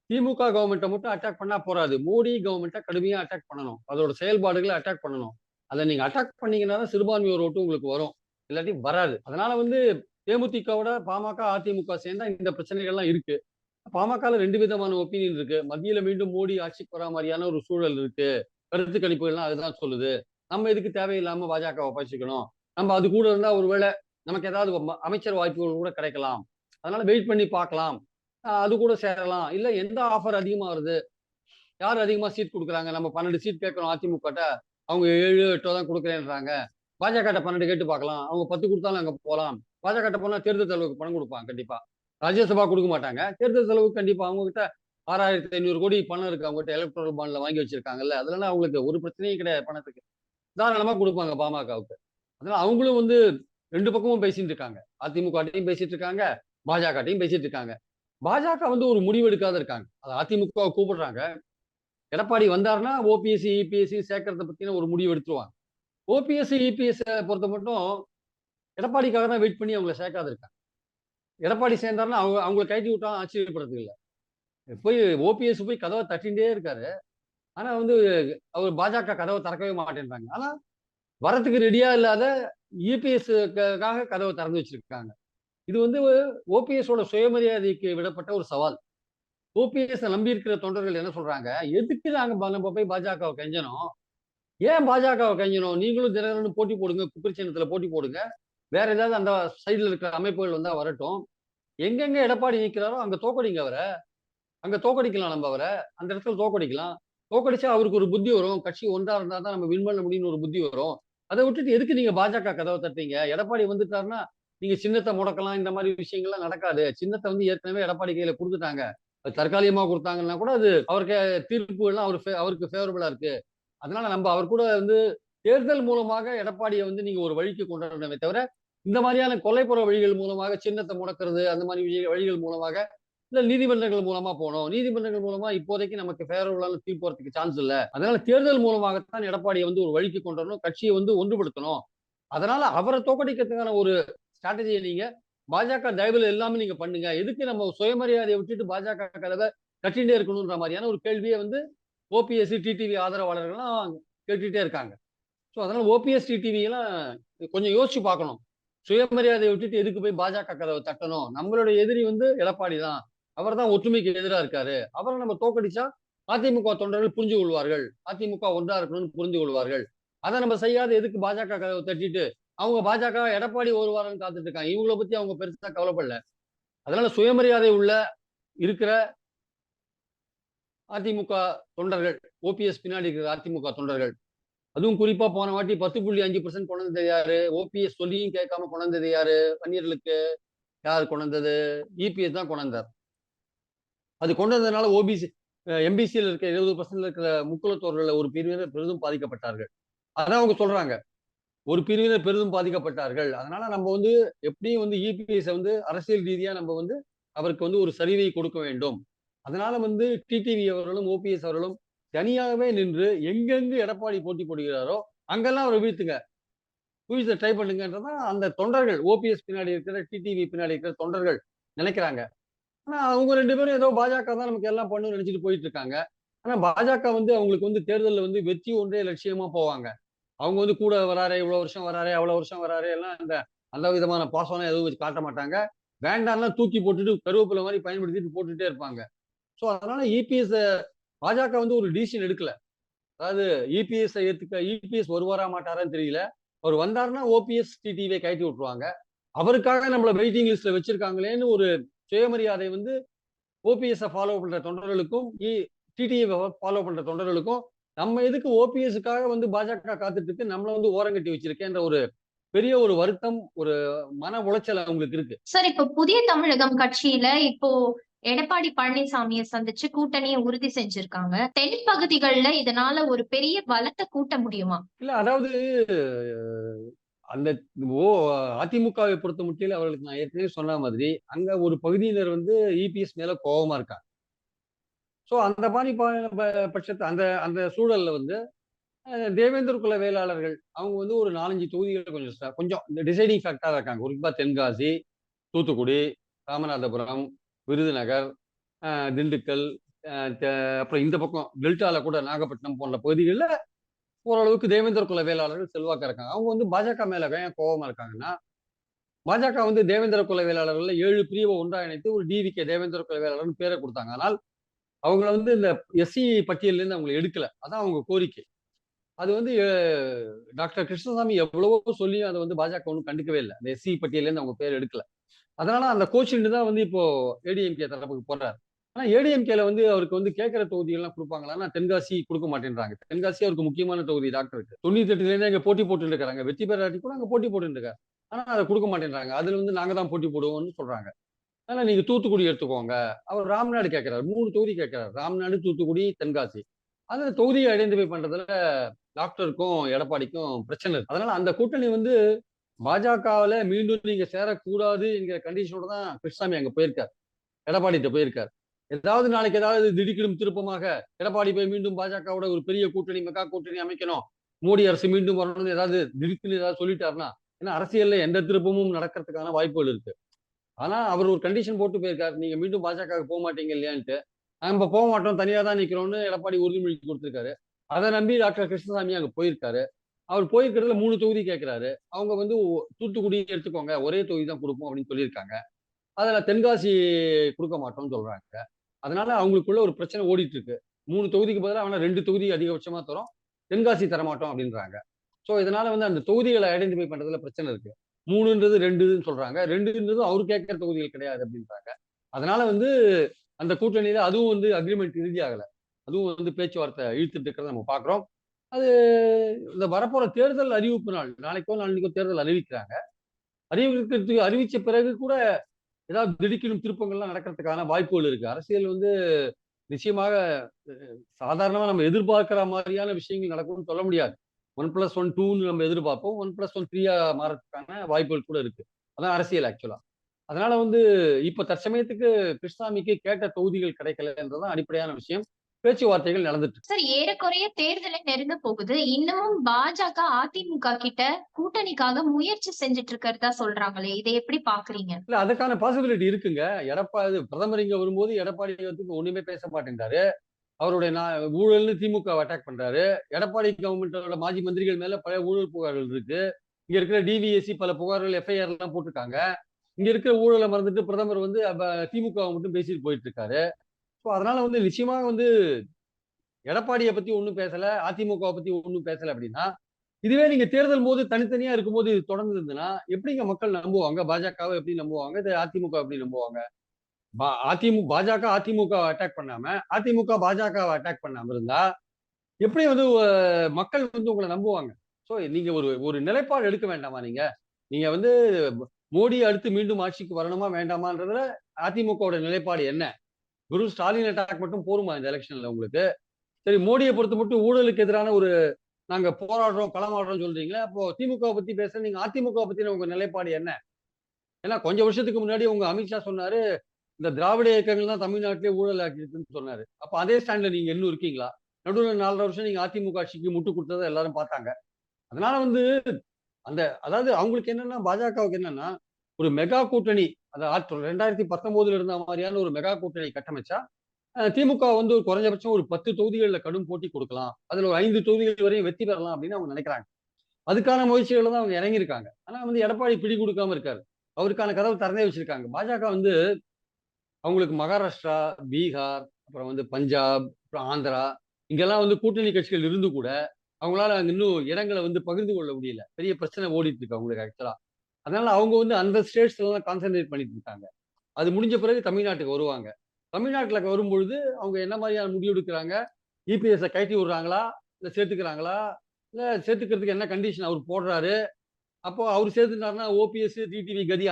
திமுக கவர்மெண்ட்ட மட்டும் அட்டாக் பண்ணா போறாது. மோடி கவர்மெண்ட்ட கடுமையா அட்டாக் பண்ணணும். அதோட செயல்பாடுகள அட்டாக் பண்ணணும். அத நீங்க அட்டாக் பண்ணீங்கன்னா தான் சிறுபான்மையோர் ஓட்டு உங்களுக்கு வரும். இல்லாட்டி வராது. அதனால வந்து தேமுதிகவோட பாமக, அதிமுக சேர்ந்தா இந்த பிரச்சனைகள்லாம் இருக்கு. பாமகல 2 விதமான ஒப்பீனியன் இருக்கு. மத்தியில மீண்டும் மோடி ஆட்சிக்கு வரா மாரியான ஒரு சூழல் இருக்கு. கருத்து கணிப்புகள்லாம் அதுதான் சொல்லுது. நம்ம எதுக்கு தேவையில்லாம பாஜகவ பகிச்சுக்கணும். நம்ம அது கூட இருந்தா ஒருவேளை நமக்கு ஏதாவது அமைச்சர் வாய்ப்புகள் கூட கிடைக்கலாம். அதனால வெயிட் பண்ணி பார்க்கலாம். அது கூட சேரலாம். இல்ல எந்த ஆஃபர் அதிகமா வருது? யார் அதிகமா சீட் குடுக்குறாங்க? நம்ம 12 சீட் கேட்கிறோம் அதிமுகட்ட. அவங்க 7, 8 தான் குடுக்குறேன்றாங்க. பாஜகட்ட 12 கேட்டு பார்க்கலாம். அவங்க 10 குடுத்தாலும் அங்க போலாம். பாஜகட்ட போனா தேர்தல் செலவுக்கு பணம் குடுப்பாங்க கண்டிப்பா. ராஜ்யசபா குடுக்க மாட்டாங்க. தேர்தல் செலவுக்கு கண்டிப்பா அவங்க கிட்ட 6,500 கோடி பணம் இருக்கு. அவங்ககிட்ட எலக்ட்ரல் பாண்ட்ல வாங்கி வச்சிருக்காங்கல்ல. அதனால அவங்களுக்கு ஒரு பிரச்சனையும் கிடையாது பணத்துக்கு. தாராளமா குடுப்பாங்க பாமகவுக்கு. அதனால அவங்களும் வந்து 2 பக்கமும் பேசிட்டு இருக்காங்க. அதிமுகட்டயும் பேசிட்டு இருக்காங்க. பாஜகட்டயும் பேசிட்டு இருக்காங்க. பாஜக வந்து ஒரு முடிவு எடுக்காத இருக்காங்க. அது அதிமுகவ கூப்பிடுறாங்க. எடப்பாடி வந்தாருன்னா ஓபிஎஸ், இபிஎஸ் சேர்க்கறத பத்தின ஒரு முடிவு எடுத்துருவாங்க. ஓபிஎஸ், இபிஎஸ் பொறுத்த மட்டும் எடப்பாடிக்காக தான் வெயிட் பண்ணி அவங்கள சேர்க்காத இருக்காங்க. எடப்பாடி சேர்ந்தாருன்னா அவங்கள கழட்டி விட்டா ஆச்சரியப்படுறதுக்கு இல்ல. போய் ஓபிஎஸ் போய் கதவை தட்டிண்டே இருக்காரு. ஆனா வந்து அவர் பாஜக கதவை திறக்கவே மாட்டேன்றாங்க. ஆனா வரத்துக்கு ரெடியா இல்லாத இபிஎஸ்க்காக கதவை திறந்து வச்சிருக்காங்க. இது வந்து ஓபிஎஸ் ஓட சுயமரியாதைக்கு விடப்பட்ட ஒரு சவால். ஓபிஎஸ் நம்பி இருக்கிற தொண்டர்கள் என்ன சொல்றாங்க? எதுக்கு நம்ம போய் பாஜகவை கெஞ்சணும்? ஏன் பாஜகவை கெஞ்சணும்? நீங்களும் தினகரனும் போட்டி போடுங்க. குக்கர் சின்னத்துல போட்டி போடுங்க. வேற ஏதாவது அந்த சைடுல இருக்கிற அமைப்புகள் வந்தா வரட்டும். எங்கெங்க எடப்பாடி நிக்கிறாரோ அங்க தோக்கடிங்க அவர. அங்க தோக்கடிக்கலாம் நம்ம அவர. அந்த இடத்துல தோக்கடிக்கலாம். தோக்கடிச்சா அவருக்கு ஒரு புத்தி வரும். கட்சி ஒன்றா இருந்தா தான் நம்ம வின் பண்ண முடியும்னு ஒரு புத்தி வரும். அத விட்டுட்டு எதுக்கு நீங்க பாஜக கதவ தட்டுறீங்க? எடப்பாடி வந்துட்டாருன்னா, நீங்க சின்னத்த முடக்கலாம். இந்த மாரி விஷயங்கள்லாம் நடக்காது. சின்னத்த வந்து ஏற்கனவே எடப்பாடி கையில குடுத்துட்டாங்க. அது தற்காலிகமா குடுத்தாங்கன்னா கூட அது அவருக்கு தீர்ப்புகள்லாம் அவருக்கு ஃபேவரபிளா இருக்கு. அதனால நம்ம அவர் கூட வந்து தேர்தல் மூலமாக எடப்பாடிய வந்து நீங்க ஒரு வழிக்கு கொண்டு வரணுமே தவிர, இந்த மாரியான கொல்லைப்புற வழிகள் மூலமாக சின்னத்த முடக்குறது, அந்த மாரி வழிகள் மூலமாக இல்ல நீதிமன்றங்கள் மூலமா போணும். நீதிமன்றங்கள் மூலமா இப்போதைக்கு நமக்கு ஃபேவரபிளான தீர்ப்பு வரதுக்கு சான்ஸ் இல்ல. அதனால தேர்தல் மூலமாகத்தான் எடப்பாடிய வந்து ஒரு வழிக்கு கொண்டு வரணும். கட்சிய வந்து ஒன்றுபடுத்தணும். அதனால அவர தோற்கடிக்கிறதுக்கான ஒரு ஸ்ட்ராட்டஜிய நீங்க பாஜக தயவுல எல்லாமே நீங்க பண்ணுங்க. எதுக்கு நம்ம சுயமரியாதைய விட்டுட்டு பாஜக கதவ தட்டிண்டே இருக்கணும்ன்ற மாரியான ஒரு கேள்விய வந்து ஓபிஎஸ், டிடிவி ஆதரவாளர்கள்லாம் கேட்டுட்டே இருக்காங்க. ஸோ அதனால ஓபிஎஸ், டிடிவி எல்லாம் கொஞ்சம் யோசிச்சு பார்க்கணும். சுயமரியாதையை விட்டுட்டு எதுக்கு போய் பாஜக கதவை தட்டணும்? நம்மளுடைய எதிரி வந்து எடப்பாடி தான். அவர் தான் ஒற்றுமைக்கு எதிரா இருக்காரு. அவரை நம்ம தோற்கடிச்சா அதிமுக தொண்டர்கள் புரிஞ்சு கொள்வார்கள். அதிமுக ஒன்றா இருக்கணும்னு புரிந்து கொள்வார்கள். அதை நம்ம செய்யாத எதுக்கு பாஜக கதவை தட்டிட்டு, அவங்க பாஜக எடப்பாடி வருவாருன்னு காத்துட்டு இருக்காங்க. இவங்கள பத்தி அவங்க பெருசா கவலைப்படல. அதனால சுயமரியாதை உள்ள இருக்கிற அதிமுக தொண்டர்கள், ஓபிஎஸ் பின்னாடி இருக்கிற அதிமுக தொண்டர்கள், அதுவும் குறிப்பா போன வாட்டி 10.5% கொண்டு வந்தது யாரு? ஓபிஎஸ் சொல்லியும் கேட்காம கொண்டு வந்தது யாரு? பன்னீர்களுக்கு யார் கொண்டு வந்தது? இபிஎஸ் தான் கொண்டு வந்தார். அது கொண்டு வந்ததுனால ஓபிசி எம்பிசியில் இருக்க 20% இருக்கிற முக்குலத்தோர்கள்ல ஒரு பிரிவினர் பெரிதும் பாதிக்கப்பட்டார்கள். அதான் அவங்க சொல்றாங்க. ஒரு பிரிவினர் பெரிதும் பாதிக்கப்பட்டார்கள். அதனால நம்ம வந்து எப்படியும் வந்து இபிஎஸ் வந்து அரசியல் ரீதியா நம்ம வந்து அவருக்கு வந்து ஒரு சரிவை கொடுக்க வேண்டும். அதனால வந்து டிடிவி அவர்களும், ஓபிஎஸ் அவர்களும் தனியாகவே நின்று எங்கெங்கு எடப்பாடி போட்டி போடுகிறாரோ அங்கெல்லாம் அவரை வீழ்த்துங்க. வீழ்த்த ட்ரை பண்ணுங்கன்றதான் அந்த தொண்டர்கள், ஓபிஎஸ் பின்னாடி இருக்கிற, டிடிவி பின்னாடி இருக்கிற தொண்டர்கள் நினைக்கிறாங்க. ஆனா அவங்க 2 பேரும் ஏதோ பாஜக தான் நமக்கு எல்லாம் பண்ணும்னு நினைச்சிட்டு போயிட்டு இருக்காங்க. ஆனா பாஜக வந்து அவங்களுக்கு வந்து தேர்தல்ல வந்து வெற்றி ஒன்றே லட்சியமா போவாங்க. அவங்க வந்து கூட வராரே, இவ்வளவு வருஷம் வராரே, அவ்வளவு வருஷம் வராரே எல்லாம் அந்த அந்த விதமான பாசம்லாம் எதுவும் வச்சு காட்ட மாட்டாங்க. வேண்டாம்லாம் தூக்கி போட்டுட்டு கருவேப்பிலை மாதிரி பயன்படுத்திட்டு போட்டுட்டே இருப்பாங்க. சோ அதனால இபிஎஸ் பாஜக வந்து ஒரு டிசிஷன் எடுக்கல. அதாவது இபிஎஸ் ஏத்துக்க இபிஎஸ் வருவாரா மாட்டாரான்னு தெரியல. அவர் வந்தாருன்னா ஓபிஎஸ், டிடிவியை கழட்டி விட்டுருவாங்க. அவருக்காக நம்மள வெயிட்டிங் லிஸ்ட்ல வச்சிருக்காங்களேன்னு ஒரு சுயமரியாதை வந்து ஓபிஎஸ் ஃபாலோ பண்ற தொண்டர்களுக்கும், டிடிவி ஃபாலோ பண்ற தொண்டர்களுக்கும், நம்ம எதுக்கு ஓபிஎஸ்க்காக வந்து பாஜக காத்துட்டு இருக்கு, நம்மள வந்து ஓரங்கட்டி வச்சிருக்கேன்ற ஒரு பெரிய ஒரு வருத்தம், ஒரு மன உளைச்சல் அவங்களுக்கு இருக்கு. சார், இப்ப புதிய தமிழகம் கட்சியில இப்போ எடப்பாடி பழனிசாமியை சந்திச்சு கூட்டணியை உறுதி செஞ்சிருக்காங்க. தென் பகுதிகள்ல இதனால ஒரு பெரிய பலத்தை கூட்ட முடியுமா? இல்ல அதாவது அந்த ஓ அதிமுகவை பொறுத்த மட்டில் அவர்களுக்கு நான் ஏற்கனவே சொன்ன மாதிரி, அங்க ஒரு பகுதியினர் வந்து இபிஎஸ் மேல கோவமா இருக்காங்க. சோ அந்த மாதிரி பட்சத்தை அந்த அந்த சூழல்ல வந்து தேவேந்திர குல வேளாளர்கள் அவங்க வந்து ஒரு 4, 5 தொகுதிகள் கொஞ்சம் கொஞ்சம் இந்த டிசைடிங் ஃபேக்டரா இருக்காங்க. குறிப்பா தென்காசி, தூத்துக்குடி, ராமநாதபுரம், விருதுநகர், திண்டுக்கல், அப்புறம் இந்த பக்கம் டெல்டால கூட நாகப்பட்டினம் போன்ற பகுதிகளில் ஓரளவுக்கு தேவேந்திர குல வேளாளர்கள் செல்வாக்கா இருக்காங்க. அவங்க வந்து பாஜக மேல ஏன் கோபமா இருக்காங்கன்னா, பாஜக வந்து தேவேந்திர குல வேளாளர்கள் 7 பிரிவை ஒன்றா இணைத்து ஒரு டிவிகே தேவேந்திர குல வேளாளர்னு பேரை கொடுத்தாங்க. ஆனால் அவங்கள வந்து இந்த எஸ்சி பட்டியல்ல இருந்து அவங்களை எடுக்கல. அதான் அவங்க கோரிக்கை. அது வந்து டாக்டர் கிருஷ்ணசாமி எவ்வளவோ சொல்லியும் அதை வந்து பாஜக ஒன்றும் கண்டுக்கவே இல்லை. அந்த எஸ்சி பட்டியல்ல இருந்து அவங்க பேர் எடுக்கல. அதனால அந்த கோச்சிட்டு தான் வந்து இப்போ ஏடிஎம்கே தரப்புக்கு போறாரு. ஆனா ஏடிஎம்கேல வந்து அவருக்கு வந்து கேட்கிற தொகுதிகள்லாம் கொடுப்பாங்களா? தென்காசி கொடுக்க மாட்டேன்றாங்க. தென்காசி அவருக்கு முக்கியமான தொகுதி டாக்டருக்கு. 98ல இருந்தே அங்க போட்டி போட்டு இருக்காங்க. வெற்றி பெறாட்டி கூட அங்க போட்டி போட்டு இருக்காரு. ஆனா அதை கொடுக்க மாட்டேன்றாங்க. அதுல வந்து நாங்க தான் போட்டி போடுவோம்னு சொல்றாங்க. ஆனா நீங்க தூத்துக்குடி எடுத்துக்கோங்க. அவர் ராம்நாடு கேட்கிறாரு. 3 தொகுதி கேட்கிறாரு. ராம்நாடு, தூத்துக்குடி, தென்காசி. அதுல தொகுதியை ஐடென்டிஃபை பண்றதுல டாக்டருக்கும் எடப்பாடிக்கும் பிரச்சனை இருக்கு. அதனால அந்த கூட்டணி வந்து பாஜகவுல மீண்டும் நீங்க சேரக்கூடாது என்கிற கண்டிஷனோட தான் கிருஷ்ணசாமி அங்க போயிருக்காரு. எடப்பாடிட்ட போயிருக்காரு. ஏதாவது நாளைக்கு ஏதாவது திடுக்கிடும் திருப்பமாக எடப்பாடி போய் மீண்டும் பாஜகவோட ஒரு பெரிய கூட்டணி, மெகா கூட்டணி அமைக்கணும், மோடி அரசு மீண்டும் வரணும்னு ஏதாவது திடுக்குன்னு ஏதாவது சொல்லிட்டாருன்னா, ஏன்னா அரசியல்ல எந்த திருப்பமும் நடக்கிறதுக்கான வாய்ப்புகள் இருக்கு. ஆனா அவர் ஒரு கண்டிஷன் போட்டு போயிருக்காரு. நீங்க மீண்டும் பாஜகவுக்கு போக மாட்டீங்க இல்லையான்ட்டு. நம்ம போக மாட்டோம், தனியா தான் நிக்கிறோம்னு எடப்பாடி உறுதிமொழி கொடுத்திருக்காரு. அதை நம்பி டாக்டர் கிருஷ்ணசாமி அங்க போயிருக்காரு. அவர் போயிருக்கிறதுல 3 தொகுதி கேட்கிறாரு. அவங்க வந்து தூத்துக்குடி எடுத்துக்கோங்க, ஒரே தொகுதி தான் கொடுப்போம் அப்படின்னு சொல்லியிருக்காங்க. அதுல தென்காசி கொடுக்க மாட்டோம்னு சொல்றாங்க. அதனால அவங்களுக்குள்ள ஒரு பிரச்சனை ஓடிட்டு இருக்கு. 3 தொகுதிக்கு பதிலா வேணா 2 தொகுதி அதிகபட்சமா தரோம். தென்காசி தரமாட்டோம் அப்படின்றாங்க. சோ இதனால வந்து அந்த தொகுதிகளை ஐடென்டிஃபை பண்றதுல பிரச்சனை இருக்கு. 3ன்றது 2ன்னு சொல்றாங்க. 2ன்றது அவரு கேட்கிற தொகுதிகள் கிடையாது அப்படின்றாங்க. அதனால வந்து அந்த கூட்டணியில அதுவும் வந்து அக்ரிமெண்ட் இறுதியாகல. அதுவும் வந்து பேச்சுவார்த்தை இழுத்துட்டு இருக்கிறத நம்ம பார்க்கிறோம். அது இந்த வரப்போற தேர்தல் அறிவிப்பு நாள், நாளைக்கோ நாளைக்கோ தேர்தல் அறிவிக்கிறாங்க. அறிவிக்கிறதுக்கு அறிவிச்ச பிறகு கூட ஏதாவது திடுக்கிடும் திருப்பங்கள்லாம் நடக்கிறதுக்கான வாய்ப்புகள் இருக்கு. அரசியல் வந்து நிச்சயமாக சாதாரணமா நம்ம எதிர்பார்க்கிற மாதிரியான விஷயங்கள் நடக்கும்னு சொல்ல முடியாது. 1+1 2ன்னு நம்ம எதிர்பார்ப்போம். 1+1 3 மாறதுக்கான வாய்ப்புகள் கூட இருக்கு. அதான் அரசியல் ஆக்சுவலா. அதனால வந்து இப்ப தற்சமயத்துக்கு கிருஷ்ணசாமிக்கு கேட்ட தொகுதிகள் கிடைக்கலன்றதுதான் அடிப்படையான விஷயம். பேச்சுவார்த்தைகள் நடந்துட்டு இருக்கு. சார், ஏறக்குறைய தேர்தலை நெருங்க போகுது. இன்னமும் பாஜக, அதிமுக கிட்ட கூட்டணிக்காக முயற்சி செஞ்சுட்டு இருக்கிறதா சொல்றாங்களே, இதை எப்படி பாக்குறீங்க? இல்ல அதுக்கான பாசிபிலிட்டி இருக்குங்க. எடப்பாடி பிரதமர் இங்க வரும்போது எடப்பாடி வந்து ஒண்ணுமே பேச மாட்டேன்றாரு. அவருடைய ஊழல்னு திமுக அட்டாக் பண்றாரு. எடப்பாடி கவர்மெண்டோட மாஜி மந்திரிகள் மேல பல ஊழல் புகார்கள் இருக்கு. இங்க இருக்கிற டிவிஎஸ்சி பல புகார்கள் எஃப்ஐஆர் எல்லாம் போட்டிருக்காங்க. இங்க இருக்கிற ஊழலை மறந்துட்டு பிரதமர் வந்து திமுக மட்டும் பேசிட்டு போயிட்டு இருக்காரு. ஸோ அதனால வந்து நிச்சயமாக வந்து எடப்பாடியை பத்தி ஒன்றும் பேசல, அதிமுகவை பத்தி ஒன்றும் பேசல அப்படின்னா, இதுவே நீங்க தேர்தல் போது தனித்தனியா இருக்கும்போது இது தொடர்ந்து இருந்ததுன்னா எப்படிங்க மக்கள் நம்புவாங்க? பாஜகவை எப்படி நம்புவாங்க? இது அதிமுக எப்படி நம்புவாங்க? பாஜக அதிமுக அட்டாக் பண்ணாம, அதிமுக பாஜகவை அட்டாக் பண்ணாம இருந்தா எப்படி வந்து மக்கள் வந்து உங்களை நம்புவாங்க? சோ நீங்க ஒரு ஒரு நிலைப்பாடு எடுக்க வேண்டாமா நீங்க? நீங்க வந்து மோடி அடுத்து மீண்டும் ஆட்சிக்கு வரணுமா வேண்டாமான்றதுல அதிமுகவோட நிலைப்பாடு என்ன? வெறும் ஸ்டாலின் அட்டாக் மட்டும் போருமா இந்த எலெக்ஷன்ல உங்களுக்கு? சரி, மோடியை பொறுத்த மட்டும் ஊழலுக்கு எதிரான ஒரு நாங்க போராடுறோம், களமாடுறோம் சொல்றீங்களா? அப்போ திமுக பத்தி பேச நீங்க அதிமுக பத்தின உங்க நிலைப்பாடு என்ன? ஏன்னா கொஞ்சம் வருஷத்துக்கு முன்னாடி உங்க அமித்ஷா சொன்னாரு, இந்த திராவிட இயக்கங்கள் தான் தமிழ்நாட்டிலே ஊழல் ஆக்கிருக்குன்னு சொன்னாரு. அப்ப அதே ஸ்டாண்ட்ல நீங்க இன்னும் இருக்கீங்களா? நடுவுல 4.5 வருஷம் நீங்க அதிமுக ஆட்சிக்கு முட்டு கொடுத்ததை எல்லாரும் பார்த்தாங்க. அதனால வந்து அந்த அதாவது அவங்களுக்கு என்னன்னா பாஜகவுக்கு என்னன்னா ஒரு மெகா கூட்டணி, அதாவது 2019 இருந்த மாதிரியான ஒரு மெகா கூட்டணி கட்டமைச்சா திமுக வந்து ஒரு குறைஞ்சபட்சம் ஒரு 10 தொகுதிகளில் கடும் போட்டி கொடுக்கலாம். அதுல ஒரு 5 தொகுதிகள் வரையும் வெற்றி பெறலாம் அப்படின்னு அவங்க நினைக்கிறாங்க. அதுக்கான முயற்சிகள் தான் அவங்க இறங்கியிருக்காங்க. ஆனா வந்து எடப்பாடி பிடி கொடுக்காம இருக்காரு. அவருக்கான கதவு திறந்தே வச்சிருக்காங்க. பாஜக வந்து அவங்களுக்கு மகாராஷ்டிரா, பீகார், அப்புறம் வந்து பஞ்சாப், அப்புறம் ஆந்திரா இங்கெல்லாம் வந்து கூட்டணி கட்சிகள் இருந்து கூட அவங்களால அங்க இன்னும் இடங்களை வந்து பகிர்ந்து கொள்ள முடியல. பெரிய பிரச்சனை ஓடிட்டு இருக்கு அவங்களுக்கு ஆக்சுவலா. அதனால அவங்க வந்து அந்த ஸ்டேட்ஸ்ல எல்லாம் கான்சென்ட்ரேட் பண்ணிட்டு இருக்காங்க. அது முடிஞ்ச பிறகு தமிழ்நாட்டுக்கு வருவாங்க. தமிழ்நாட்டுல வரும்பொழுது அவங்க என்ன மாதிரியான முடிவு எடுக்கிறாங்க? இபிஎஸ் கழட்டி விடுறாங்களா? இல்ல சேர்த்துக்கிறாங்களா? இல்ல சேர்த்துக்கிறதுக்கு என்ன கண்டிஷன் அவர் போடுறாரு? அப்போ அவர் சேர்த்துட்டாருன்னா ஓபிஎஸ், டிடிவி கதி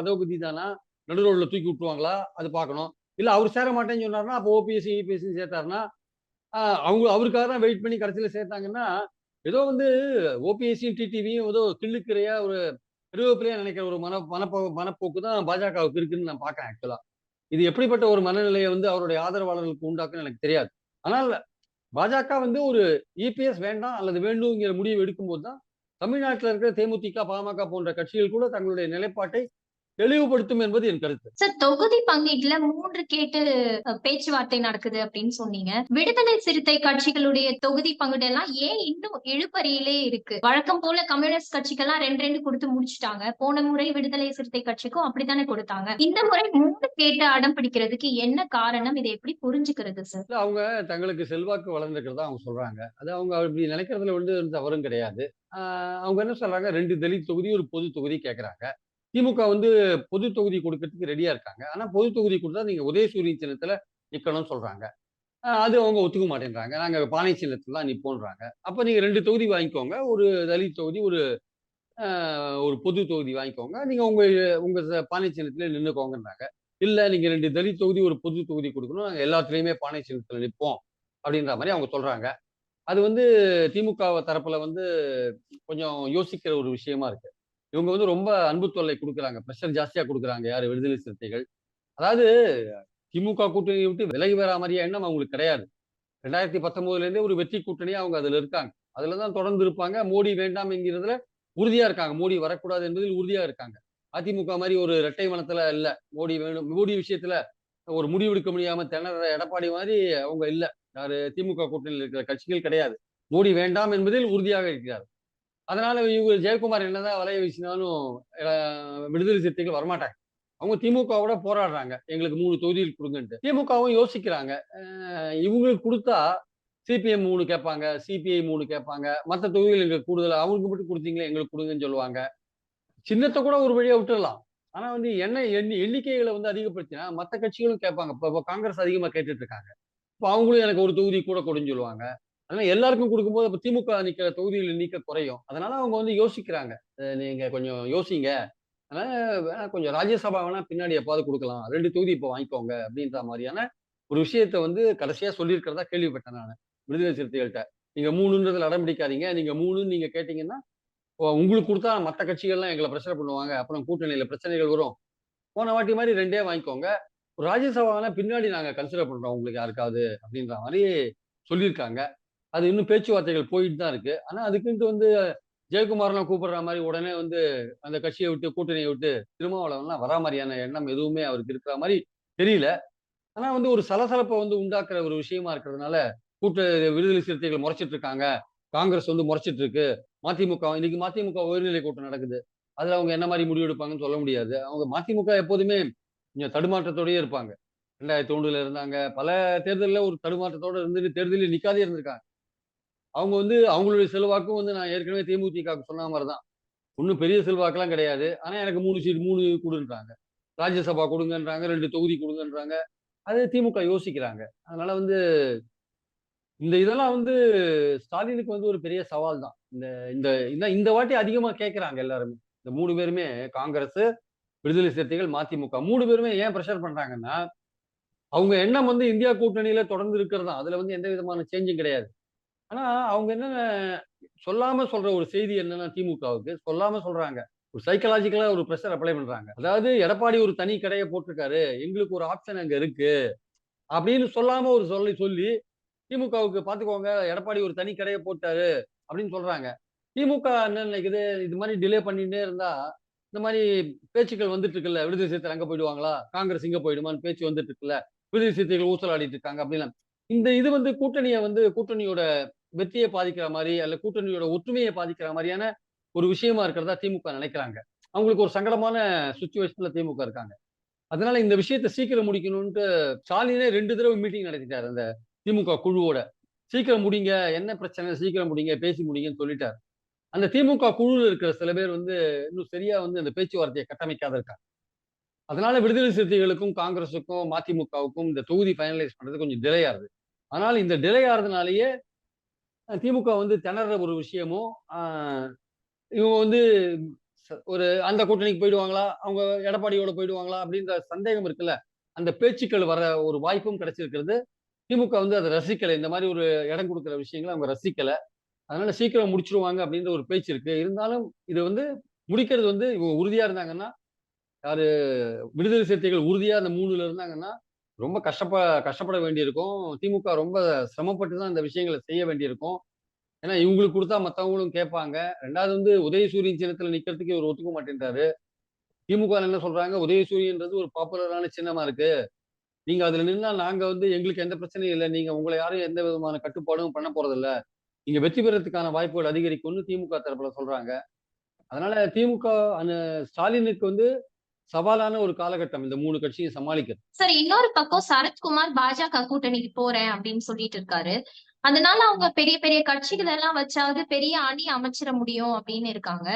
அதோகதி தானா? நடு ரோட்ல தூக்கி விட்டுருவாங்களா? அது பார்க்கணும். இல்ல அவர் சேர மாட்டேன்னு சொன்னாருன்னா, அப்போ ஓபிஎஸ், இபிஎஸ் சேர்த்தாருன்னா, அவங்க அவருக்காக தான் வெயிட் பண்ணி கடைசியில சேர்த்தாங்கன்னா, ஏதோ வந்து ஓபிஎஸ்சியும், டிடிவியும் ஏதோ கிள்ளுக்கிறையா ஒரு கருவேப்பிலையா நினைக்கிற ஒரு மனப்போக்கு தான் பாஜகவுக்கு இருக்குன்னு நான் பார்க்கிறேன் ஆக்சுவலா. இது எப்படிப்பட்ட ஒரு மனநிலையை வந்து அவருடைய ஆதரவாளர்களுக்கு உண்டாக்குன்னு எனக்கு தெரியாது. ஆனால் பாஜக வந்து ஒரு இபிஎஸ் வேண்டாம் அல்லது வேண்டும்ங்கிற முடிவு எடுக்கும்போது தான் தமிழ்நாட்டில் இருக்கிற தேமுதிக, பாமக போன்ற கட்சிகள் கூட தங்களுடைய நிலைப்பாட்டை தெளிவுபடுத்தும் என்பது என் கருத்து. சார், தொகுதி பங்கீட்டுல 3 கேட்டு பேச்சுவார்த்தை நடக்குது அப்படின்னு சொன்னீங்க. விடுதலை சிறுத்தை கட்சிகளுடைய தொகுதி பங்கீடெல்லாம் ஏன் இன்னும் இழுபறியிலே இருக்கு? வழக்கம் போல கம்யூனிஸ்ட் கட்சிக்கெல்லாம் 2 கொடுத்து முடிச்சுட்டாங்க. போன முறை விடுதலை சிறுத்தை கட்சிக்கும் அப்படித்தானே கொடுத்தாங்க. இந்த முறை 3 கேட்டு அடம் பிடிக்கிறதுக்கு என்ன காரணம்? இதை எப்படி புரிஞ்சுக்கிறது சார்? இல்ல, அவங்க தங்களுக்கு செல்வாக்கு வளர்ந்துக்கிறதா அவங்க சொல்றாங்க. அது அவங்க இப்படி நினைக்கிறதுல வந்து தவறும் கிடையாது. அவங்க என்ன சொல்றாங்க, 2 தலித் தொகுதி, ஒரு பொது தொகுதி கேட்கறாங்க. திமுக வந்து பொது தொகுதி கொடுக்கறதுக்கு ரெடியா இருக்காங்க. ஆனா பொது தொகுதி கொடுத்தா நீங்க உதயசூரியன் சின்னத்துல நிக்கணும்னு சொல்றாங்க. அது அவங்க ஒத்துக்க மாட்டேன்றாங்க. நாங்க பானை சின்னத்துல தான் நிப்போம்ன்றாங்க. அப்ப நீங்க 2 தொகுதி வாங்கிக்கோங்க. ஒரு தலித் தொகுதி, ஒரு பொது தொகுதி வாங்கிக்கோங்க. நீங்க உங்க உங்க பானை சின்னத்திலே நின்னுக்கோங்கன்றாங்க. இல்ல நீங்க 2 தலித் தொகுதி, ஒரு பொது தொகுதி குடுக்கணும். நாங்க எல்லாத்துலயுமே பானை சின்னத்துல நிப்போம். அப்படின்ற மாரி அவங்க சொல்றாங்க. அது வந்து திமுக தரப்புல வந்து கொஞ்சம் யோசிக்கிற ஒரு விஷயமா இருக்கு. இவங்க வந்து ரொம்ப அன்பு தொல்லை குடுக்குறாங்க. பிரஷர் ஜாஸ்தியா குடுக்குறாங்க. யாரு? விடுதலை சிறுத்தைகள். அதாவது திமுக கூட்டணியை விட்டு விலகி வரா மாரியா எண்ணம் அவங்களுக்கு கிடையாது. 2019 ஒரு வெற்றி கூட்டணியா அவங்க அதுல இருக்காங்க. அதுல தான் தொடர்ந்து இருப்பாங்க. மோடி வேண்டாம் என்கிறதுல உறுதியா இருக்காங்க. மோடி வரக்கூடாது என்பதில் உறுதியா இருக்காங்க. அதிமுக மாரி ஒரு இரட்டை மனத்துல இல்ல. மோடி வேணும். மோடி விஷயத்துல ஒரு முடிவு எடுக்க முடியாம திணற எடப்பாடி மாரி அவங்க இல்ல. யாரு? திமுக கூட்டணியில் இருக்கிற கட்சிகள் கிடையாது. மோடி வேண்டாம் என்பதில் உறுதியாக இருக்கிறார். அதனால இவங்க ஜெயக்குமார் என்னதான் வலைய வீசினாலும் அ விடுதலை சிறுத்தைகள் வரமாட்டாங்க. அவங்க திமுகவோட போராடுறாங்க. எங்களுக்கு 3 தொகுதிகள் குடுங்கன்ட்டு. திமுகவும் யோசிக்கிறாங்க. இவங்களுக்கு குடுத்தா சிபிஎம் 3 கேட்பாங்க, சிபிஐ 3 கேட்பாங்க. மத்த தொகுதிகள் எங்களுக்கு கூடுதலா அவங்களுக்கு மட்டும் குடுத்தீங்களே எங்களுக்கு குடுங்கன்னு சொல்லுவாங்க. சின்னத்த கூட ஒரு வழியா விட்டுறலாம். ஆனா வந்து எண்ணிக்கைகள வந்து அதிகப்படுத்தினா மத்த கட்சிகளும் கேட்பாங்க. இப்ப காங்கிரஸ் அதிகமா கேட்டுட்டு இருக்காங்க. இப்ப அவங்களும் எனக்கு ஒரு தொகுதி கூட கொடுன்னு சொல்லுவாங்க. அதனால எல்லாருக்கும் குடுக்கும்போது அப்ப திமுக நிக்கிற தொகுதிகள் எண்ணிக்கை குறையும். அதனால அவங்க வந்து யோசிக்கிறாங்க. நீங்க கொஞ்சம் யோசிங்க. அதனால வேணா கொஞ்சம் ராஜ்யசபா வேணா பின்னாடி எப்பாவது குடுக்கலாம். 2 தொகுதி இப்ப வாங்கிக்கோங்க அப்படின்ற மாரியான ஒரு விஷயத்த வந்து கடைசியா சொல்லியிருக்கிறதா கேள்விப்பட்டேன் நானு. விடுதலை சிறுத்தைகள்ட்ட. நீங்க 3ன்றதுல அடம் பிடிக்காதீங்க. நீங்க 3ன்னு நீங்க கேட்டீங்கன்னா, உங்களுக்கு குடுத்தா மத்த கட்சிகள்லாம் எங்கள பிரஷர் பண்ணுவாங்க. அப்புறம் கூட்டணியில பிரச்சனைகள் வரும். போன வாட்டி மாரி 2டே வாங்கிக்கோங்க. ஒரு ராஜ்யசபா வேணா பின்னாடி நாங்க கன்சிடர் பண்றோம் உங்களுக்கு யாருக்காவது அப்படின்ற மாரி சொல்லியிருக்காங்க. அது இன்னும் பேச்சுவார்த்தைகள் போயிட்டு தான் இருக்கு. ஆனா அதுக்குன்ட்டு வந்து ஜெயக்குமார்லாம் கூப்பிடுற மாரி உடனே வந்து அந்த கட்சிய விட்டு, கூட்டணிய விட்டு திருமாவளவன்லாம் வரா மாரியான எண்ணம் எதுவுமே அவருக்கு இருக்கிற மாரி தெரியல. ஆனா வந்து ஒரு சலசலப்பை வந்து உண்டாக்குற ஒரு விஷயமா இருக்கிறதுனால, கூட்டு விடுதலை சிறுத்தைகள் முறைச்சிட்டு இருக்காங்க. காங்கிரஸ் வந்து முறைச்சிட்டு இருக்கு. மதிமுக இன்னைக்கு மதிமுக உயர்நிலை கூட்டம் நடக்குது. அதுல அவங்க என்ன மாரி முடிவு எடுப்பாங்கன்னு சொல்ல முடியாது. அவங்க மதிமுக எப்போதுமே கொஞ்சம் தடுமாற்றத்தோடயே இருப்பாங்க. 2001ல இருந்தாங்க. பல தேர்தல்ல ஒரு தடுமாற்றத்தோட இருந்துட்டு தேர்தலில் நிக்காதே இருந்திருக்காங்க. அவங்க வந்து அவங்களுடைய செல்வாக்கும் வந்து நான் ஏற்கனவே தேமுதிகவுக்கு சொன்ன மாரி தான். ஒண்ணும் பெரிய செல்வாக்குலாம் கிடையாது. ஆனா எனக்கு 3 சீட் 3 குடுன்றாங்க. ராஜ்யசபா குடுங்கன்றாங்க, 2 தொகுதி குடுங்கன்றாங்க. அது திமுக யோசிக்கிறாங்க. அதனால வந்து இதெல்லாம் வந்து ஸ்டாலினுக்கு வந்து ஒரு பெரிய சவால் தான். இந்த இந்த இந்த வாட்டி அதிகமா கேட்கறாங்க எல்லாருமே. இந்த 3 பேருமே காங்கிரஸ், விடுதலை சிறுத்தைகள், மதிமுக 3 பேருமே ஏன் பிரஷர் பண்றாங்கன்னா, அவங்க எண்ணம் வந்து இந்தியா கூட்டணியில தொடர்ந்து இருக்கிறது தான். அதுல வந்து எந்த விதமான சேஞ்சும் கிடையாது. ஆனா அவங்க என்ன சொல்லாம சொல்ற ஒரு செய்தி என்னன்னா திமுகவுக்கு சொல்லாம சொல்றாங்க. ஒரு சைக்காலஜிக்கலா ஒரு பிரஷர் அப்ளை பண்றாங்க. அதாவது எடப்பாடி ஒரு தனி கடைய போட்டிருக்காரு. எங்களுக்கு ஒரு ஆப்ஷன் அங்க இருக்கு. அப்படின்னு சொல்லாம ஒரு சொல்லி சொல்லி திமுகவுக்கு பாத்துக்கோங்க எடப்பாடி ஒரு தனி கடைய போட்டாரு அப்படின்னு சொல்றாங்க. திமுக என்ன நினைக்குது இது மாதிரி டிலே பண்ணிட்டே இருந்தா இந்த மாதிரி பேச்சுக்கள் வந்துட்டு இருக்குல்ல விடுதலை சிறுத்தைகள் அங்க போயிடுவாங்களா காங்கிரஸ் இங்க போயிடுமான்னு பேச்சு வந்துட்டு இருக்குல்ல விடுதலை சிறுத்தைகள் ஊசலாடிட்டு இருக்காங்க அப்படின்னா இது வந்து கூட்டணியை வந்து கூட்டணியோட வெற்றியை பாதிக்கிற மாதிரி அல்ல கூட்டணியோட ஒற்றுமையை பாதிக்கிற மாதிரியான ஒரு விஷயமா இருக்கிறதா திமுக நினைக்கிறாங்க. அவங்களுக்கு ஒரு சங்கடமான சுச்சுவேஷன்ல திமுக இருக்காங்க. அதனால இந்த விஷயத்தை சீக்கிரம் முடிக்கணும்ட்டு ஸ்டாலினே 2 தடவை மீட்டிங் நடத்திட்டாரு அந்த திமுக குழுவோட. சீக்கிரம் முடிங்க. என்ன பிரச்சனை? சீக்கிரம் முடிங்க. பேசி முடிங்கன்னு சொல்லிட்டாரு. அந்த திமுக குழுவுல இருக்கிற சில பேர் வந்து இன்னும் சரியா வந்து அந்த பேச்சுவார்த்தையை கட்டமைக்காத இருக்காங்க. அதனால விடுதலை சிறுத்தைகளுக்கும், காங்கிரஸுக்கும், மதிமுகவுக்கும் இந்த தொகுதி ஃபைனலைஸ் பண்றது கொஞ்சம் டிலே ஆகுது. அதனால இந்த டிலே ஆறதுனாலேயே திமுக வந்து திணற ஒரு விஷயமும், அ இவங்க வந்து ஒரு அந்த கூட்டணிக்கு போயிடுவாங்களா? அவங்க எடப்பாடியோட போயிடுவாங்களா? அப்படின்ற சந்தேகம் இருக்குல்ல. அந்த பேச்சுக்கள் வர ஒரு வாய்ப்பும் கிடைச்சிருக்கிறது. திமுக வந்து அத ரசிக்கல. இந்த மாரி ஒரு இடம் குடுக்குற விஷயங்கள அவங்க ரசிக்கல. அதனால சீக்கிரம் முடிச்சுருவாங்க அப்படின்ற ஒரு பேச்சு இருக்கு. இருந்தாலும் இது வந்து முடிக்கிறது வந்து இவங்க உறுதியா இருந்தாங்கன்னா, யாரு விடுதலை சிறுத்தைகள் உறுதியா அந்த 3ல இருந்தாங்கன்னா, ரொம்ப கஷ்டப்பட வேண்டியிருக்கும். திமுக ரொம்ப சிரமப்பட்டு தான் இந்த விஷயங்கள செய்ய வேண்டியிருக்கும். ஏன்னா இவங்களுக்கு குடுத்தா மத்தவங்களும் கேட்பாங்க. 2வது வந்து உதயசூரியன் சின்னத்துல நிக்கிறதுக்கு இவரு ஒத்துக்க மாட்டேன்றாரு. திமுகல என்ன சொல்றாங்க, உதயசூரியன்றது ஒரு பாப்புலரான சின்னமா இருக்கு. நீங்க அதுல நின்னா நாங்க வந்து எங்களுக்கு எந்த பிரச்சனையும் இல்ல. நீங்க உங்கள யாரும் எந்த விதமான கட்டுப்பாடும் பண்ண போறதில்ல. நீங்க வெற்றி பெறதுக்கான வாய்ப்புகள் அதிகரிக்கும்னு திமுக தரப்புல சொல்றாங்க. அதனால திமுக அந்த ஸ்டாலினுக்கு வந்து சவாலான ஒரு காலகட்டம் இந்த 3 கட்சியும் சமாளிக்கிறது. சரி, இன்னொரு பக்கம் சரத்குமார் பாஜக கூட்டணிக்கு போறேன் அப்படின்னு சொல்லிட்டு இருக்காரு. அதனால அவங்க பெரிய பெரிய கட்சிகள் எல்லாம் வச்சாவது பெரிய அணி அமைச்சிட முடியும் அப்படின்னு இருக்காங்க.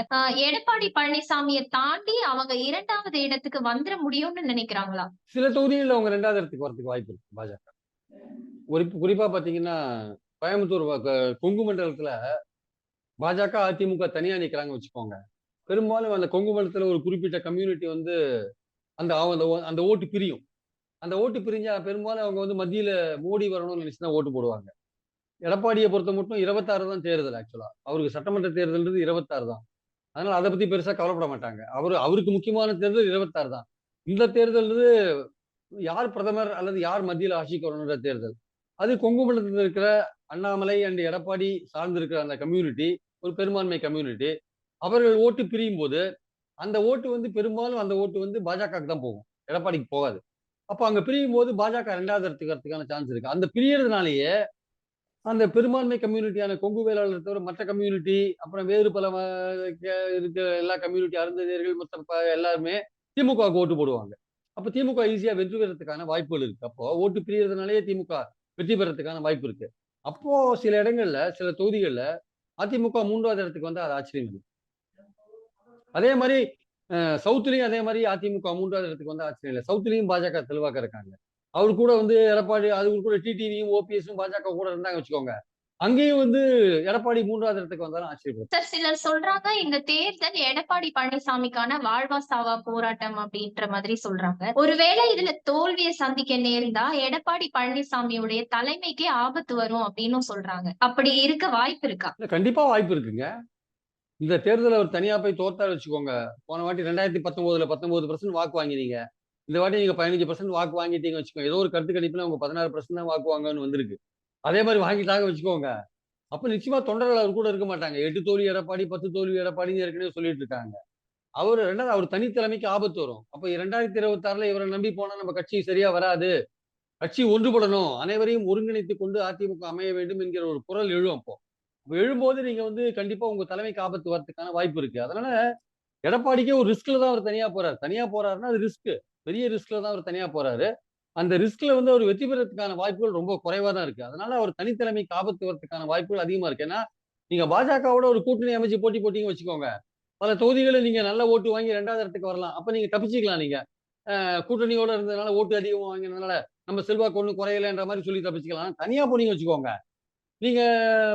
எடப்பாடி பழனிசாமிய தாண்டி அவங்க 2வது இடத்துக்கு வந்துர முடியும்னு நினைக்கிறாங்களா? சில தொகுதிகள்ல அவங்க 2வது இடத்துக்கு வரதுக்கு வாய்ப்பு இருக்கு பாஜக. குறிப்பா பார்த்தீங்கன்னா, கோயம்புத்தூர் கொங்கு மண்டலத்துல பாஜக, அதிமுக தனியா நிக்கிறாங்கன்னு வச்சுக்கோங்க. பெரும்பாலும் அந்த கொங்கு மண்டலத்துல ஒரு குறிப்பிட்ட கம்யூனிட்டி வந்து அந்த அந்த ஓட்டு பிரியும். அந்த ஓட்டு பிரிஞ்சா பெரும்பாலும் அவங்க வந்து மத்தியில மோடி வரணும்னு நினைச்சு தான் ஓட்டு போடுவாங்க. எடப்பாடிய பொறுத்த மட்டும் 26 தான் தேர்தல் ஆக்சுவலா. அவருக்கு சட்டமன்ற தேர்தல்ன்றது 26 தான். அதனால அத பத்தி பெருசா கவலைப்பட மாட்டாங்க. அவருக்கு முக்கியமான தேர்தல் 26 தான். இந்த தேர்தல்ன்றது யார் பிரதமர் அல்லது யார் மத்தியில ஆட்சிக்கு வரணும்ன்ற தேர்தல். அது கொங்கு மண்டலத்துல இருக்கிற அண்ணாமலை அண்ட் எடப்பாடி சார்ந்து இருக்கிற அந்த கம்யூனிட்டி ஒரு பெரும்பான்மை கம்யூனிட்டி. அவர்கள் ஓட்டு பிரியும்போது, அந்த ஓட்டு வந்து பெரும்பாலும் அந்த ஓட்டு வந்து பாஜகவுக்கு தான் போகும். எடப்பாடிக்கு போகாது. அப்ப அங்க பிரியும்போது பாஜக 2வது இடத்துக்கு வரதுக்கான சான்ஸ் இருக்கு. அந்த பிரியறதுனாலேயே அந்த பெரும்பான்மை கம்யூனிட்டியான கொங்கு வேளாளர் தவிர மற்ற கம்யூனிட்டி, அப்புறம் வேறு பல இருக்கிற எல்லா கம்யூனிட்டி அருந்ததியர்கள் மத்த எல்லாருமே திமுகவுக்கு ஓட்டு போடுவாங்க. அப்ப திமுக ஈஸியா வெற்றி பெறதுக்கான வாய்ப்புகள் இருக்கு. அப்போ ஓட்டு பிரியறதுனாலேயே திமுக வெற்றி பெறதுக்கான வாய்ப்பு இருக்கு. அப்போ சில இடங்கள்ல, சில தொகுதிகள்ல அதிமுக 3வது இடத்துக்கு வந்தா அது ஆச்சரியம் இல்ல. அதே மாரி சவுத்லயும் அதே மாரி அதிமுக 3வது இடத்துக்கு வந்தா ஆச்சரியம் இல்ல. சவுத்லயும் பாஜக செல்வாக்கா இருக்காங்க. அவரு கூட வந்து எடப்பாடி அது கூட டிடிவியும், ஓபிஎஸும் பாஜக கூட இருந்தாங்க வச்சுக்கோங்க. அங்கேயும் வந்து எடப்பாடி 3வது இடத்துக்கு வந்தாலும் ஆச்சரியப்படும். சார், சிலர் சொல்றாங்க இந்த தேர்தல் எடப்பாடி பழனிசாமிக்கான வாழ்வா சாவா போராட்டம் அப்படின்ற மாதிரி சொல்றாங்க. ஒருவேளை இதுல தோல்வியை சந்திக்க நேர்ந்தா எடப்பாடி பழனிசாமியுடைய தலைமைக்கே ஆபத்து வரும் அப்படின்னும் சொல்றாங்க. அப்படி இருக்க வாய்ப்பு இருக்கா? இல்ல கண்டிப்பா வாய்ப்பு இருக்குங்க. இந்த தேர்தல்ல அவர் தனியா போய் தோத்தாரு வச்சுக்கோங்க. போன வாட்டி 2019ல 19% வாக்கு வாங்கினீங்க. இந்த வாட்டி நீங்க 15% வாக்கு வாங்கிட்டீங்கன்னு வச்சுக்கோங்க. ஏதோ ஒரு கருத்து கணிப்புல அவங்க 16% தான் வாக்கு வாங்குவாங்கன்னு வந்திருக்கு. அதே மாரி வாங்கிட்டாங்க வச்சுக்கோங்க. அப்ப நிச்சயமா தொண்டர்கள் அவர் கூட இருக்க மாட்டாங்க. 8 தோல்வி எடப்பாடி, 10 தோல்வி எடப்பாடின்னு ஏற்கனவே சொல்லிட்டு இருக்காங்க. அவரு 2வது அவர் தனி தலைமைக்கு ஆபத்து வரும். அப்ப 2026ல இவர நம்பி போனா நம்ம கட்சி சரியா வராது. கட்சி ஒன்றுபடணும், அனைவரையும் ஒருங்கிணைத்துக் கொண்டு அதிமுக அமைய வேண்டும் என்கிற ஒரு குரல் எழும் அப்போ. அப்ப எழும்போது நீங்க வந்து கண்டிப்பா உங்க தலைமைக்கு ஆபத்து வரதுக்கான வாய்ப்பு இருக்கு. அதனால எடப்பாடிக்கே ஒரு ரிஸ்க்ல தான் அவர் தனியா போறாரு. தனியா போறாருன்னா அது ரிஸ்க். பெரிய ரிஸ்க்ல தான் அவர் தனியா போறாரு. அந்த ரிஸ்க்ல வந்து அவர் வெற்றி பெறதுக்கான வாய்ப்புகள் ரொம்ப குறைவா தான் இருக்கு. அதனால அவர் தனித்தலைமைக்கு ஆபத்து வரதுக்கான வாய்ப்புகள் அதிகமா இருக்கு. ஏன்னா, நீங்க பாஜகவோட ஒரு கூட்டணி அமைச்சு போட்டி போட்டீங்கன்னு வச்சுக்கோங்க. பல தொகுதிகள்ல நீங்க நல்ல ஓட்டு வாங்கி 2வது இடத்துக்கு வரலாம். அப்ப நீங்க தப்பிச்சுக்கலாம் நீங்க. கூட்டணியோட இருந்ததுனால ஓட்டு அதிகமா வாங்கினதுனால நம்ம செல்வாக்கு ஒண்ணும் குறையலன்ற மாரி சொல்லி தப்பிச்சுக்கலாம். ஆனா தனியா போனீங்கன்னு வச்சுக்கோங்க. நீங்க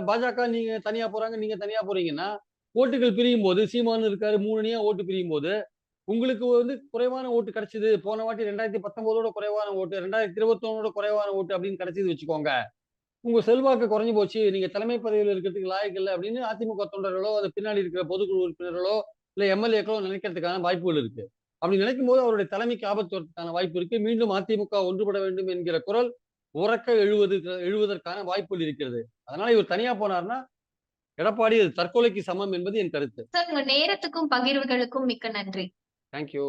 பாஜக நீங்க தனியா போறாங்க, நீங்க தனியா போறீங்கன்னா, ஓட்டுகள் பிரியும்போது சீமான் இருக்காரு 3 அணியா ஓட்டு பிரியும்போது, உங்களுக்கு வந்து குறைவான ஓட்டு கிடைச்சது. போன வாட்டி 2019ஓட குறைவான ஓட்டு, 2021ஓட குறைவான ஓட்டு அப்படின்னு கிடைச்சது வச்சுக்கோங்க. உங்க செல்வாக்கு குறைஞ்சு போச்சு. நீங்க தலைமை பதவியில இருக்கிறதுக்கு லாயக்கு இல்ல அப்படின்னு அதிமுக தொண்டர்களோ, அது பின்னாடி இருக்கிற பொதுக்குழு உறுப்பினர்களோ, இல்ல எம்எல்ஏக்களோ நினைக்கிறதுக்கான வாய்ப்புகள் இருக்கு. அப்படி நினைக்கும்போது அவருடைய தலைமைக்கு ஆபத்து வரதுக்கான வாய்ப்பு இருக்கு. மீண்டும் அதிமுக ஒன்றுபட வேண்டும் என்கிற குரல் உரக்க எழுவதற்கான வாய்ப்புகள் இருக்கிறது. அதனால இவர் தனியா போனார்னா, எடப்பாடி அது தற்கொலைக்கு சமம் என்பது என் கருத்து. சார், உங்க நேரத்துக்கும் பகிர்வுகளுக்கும் மிக்க நன்றி. Thank you.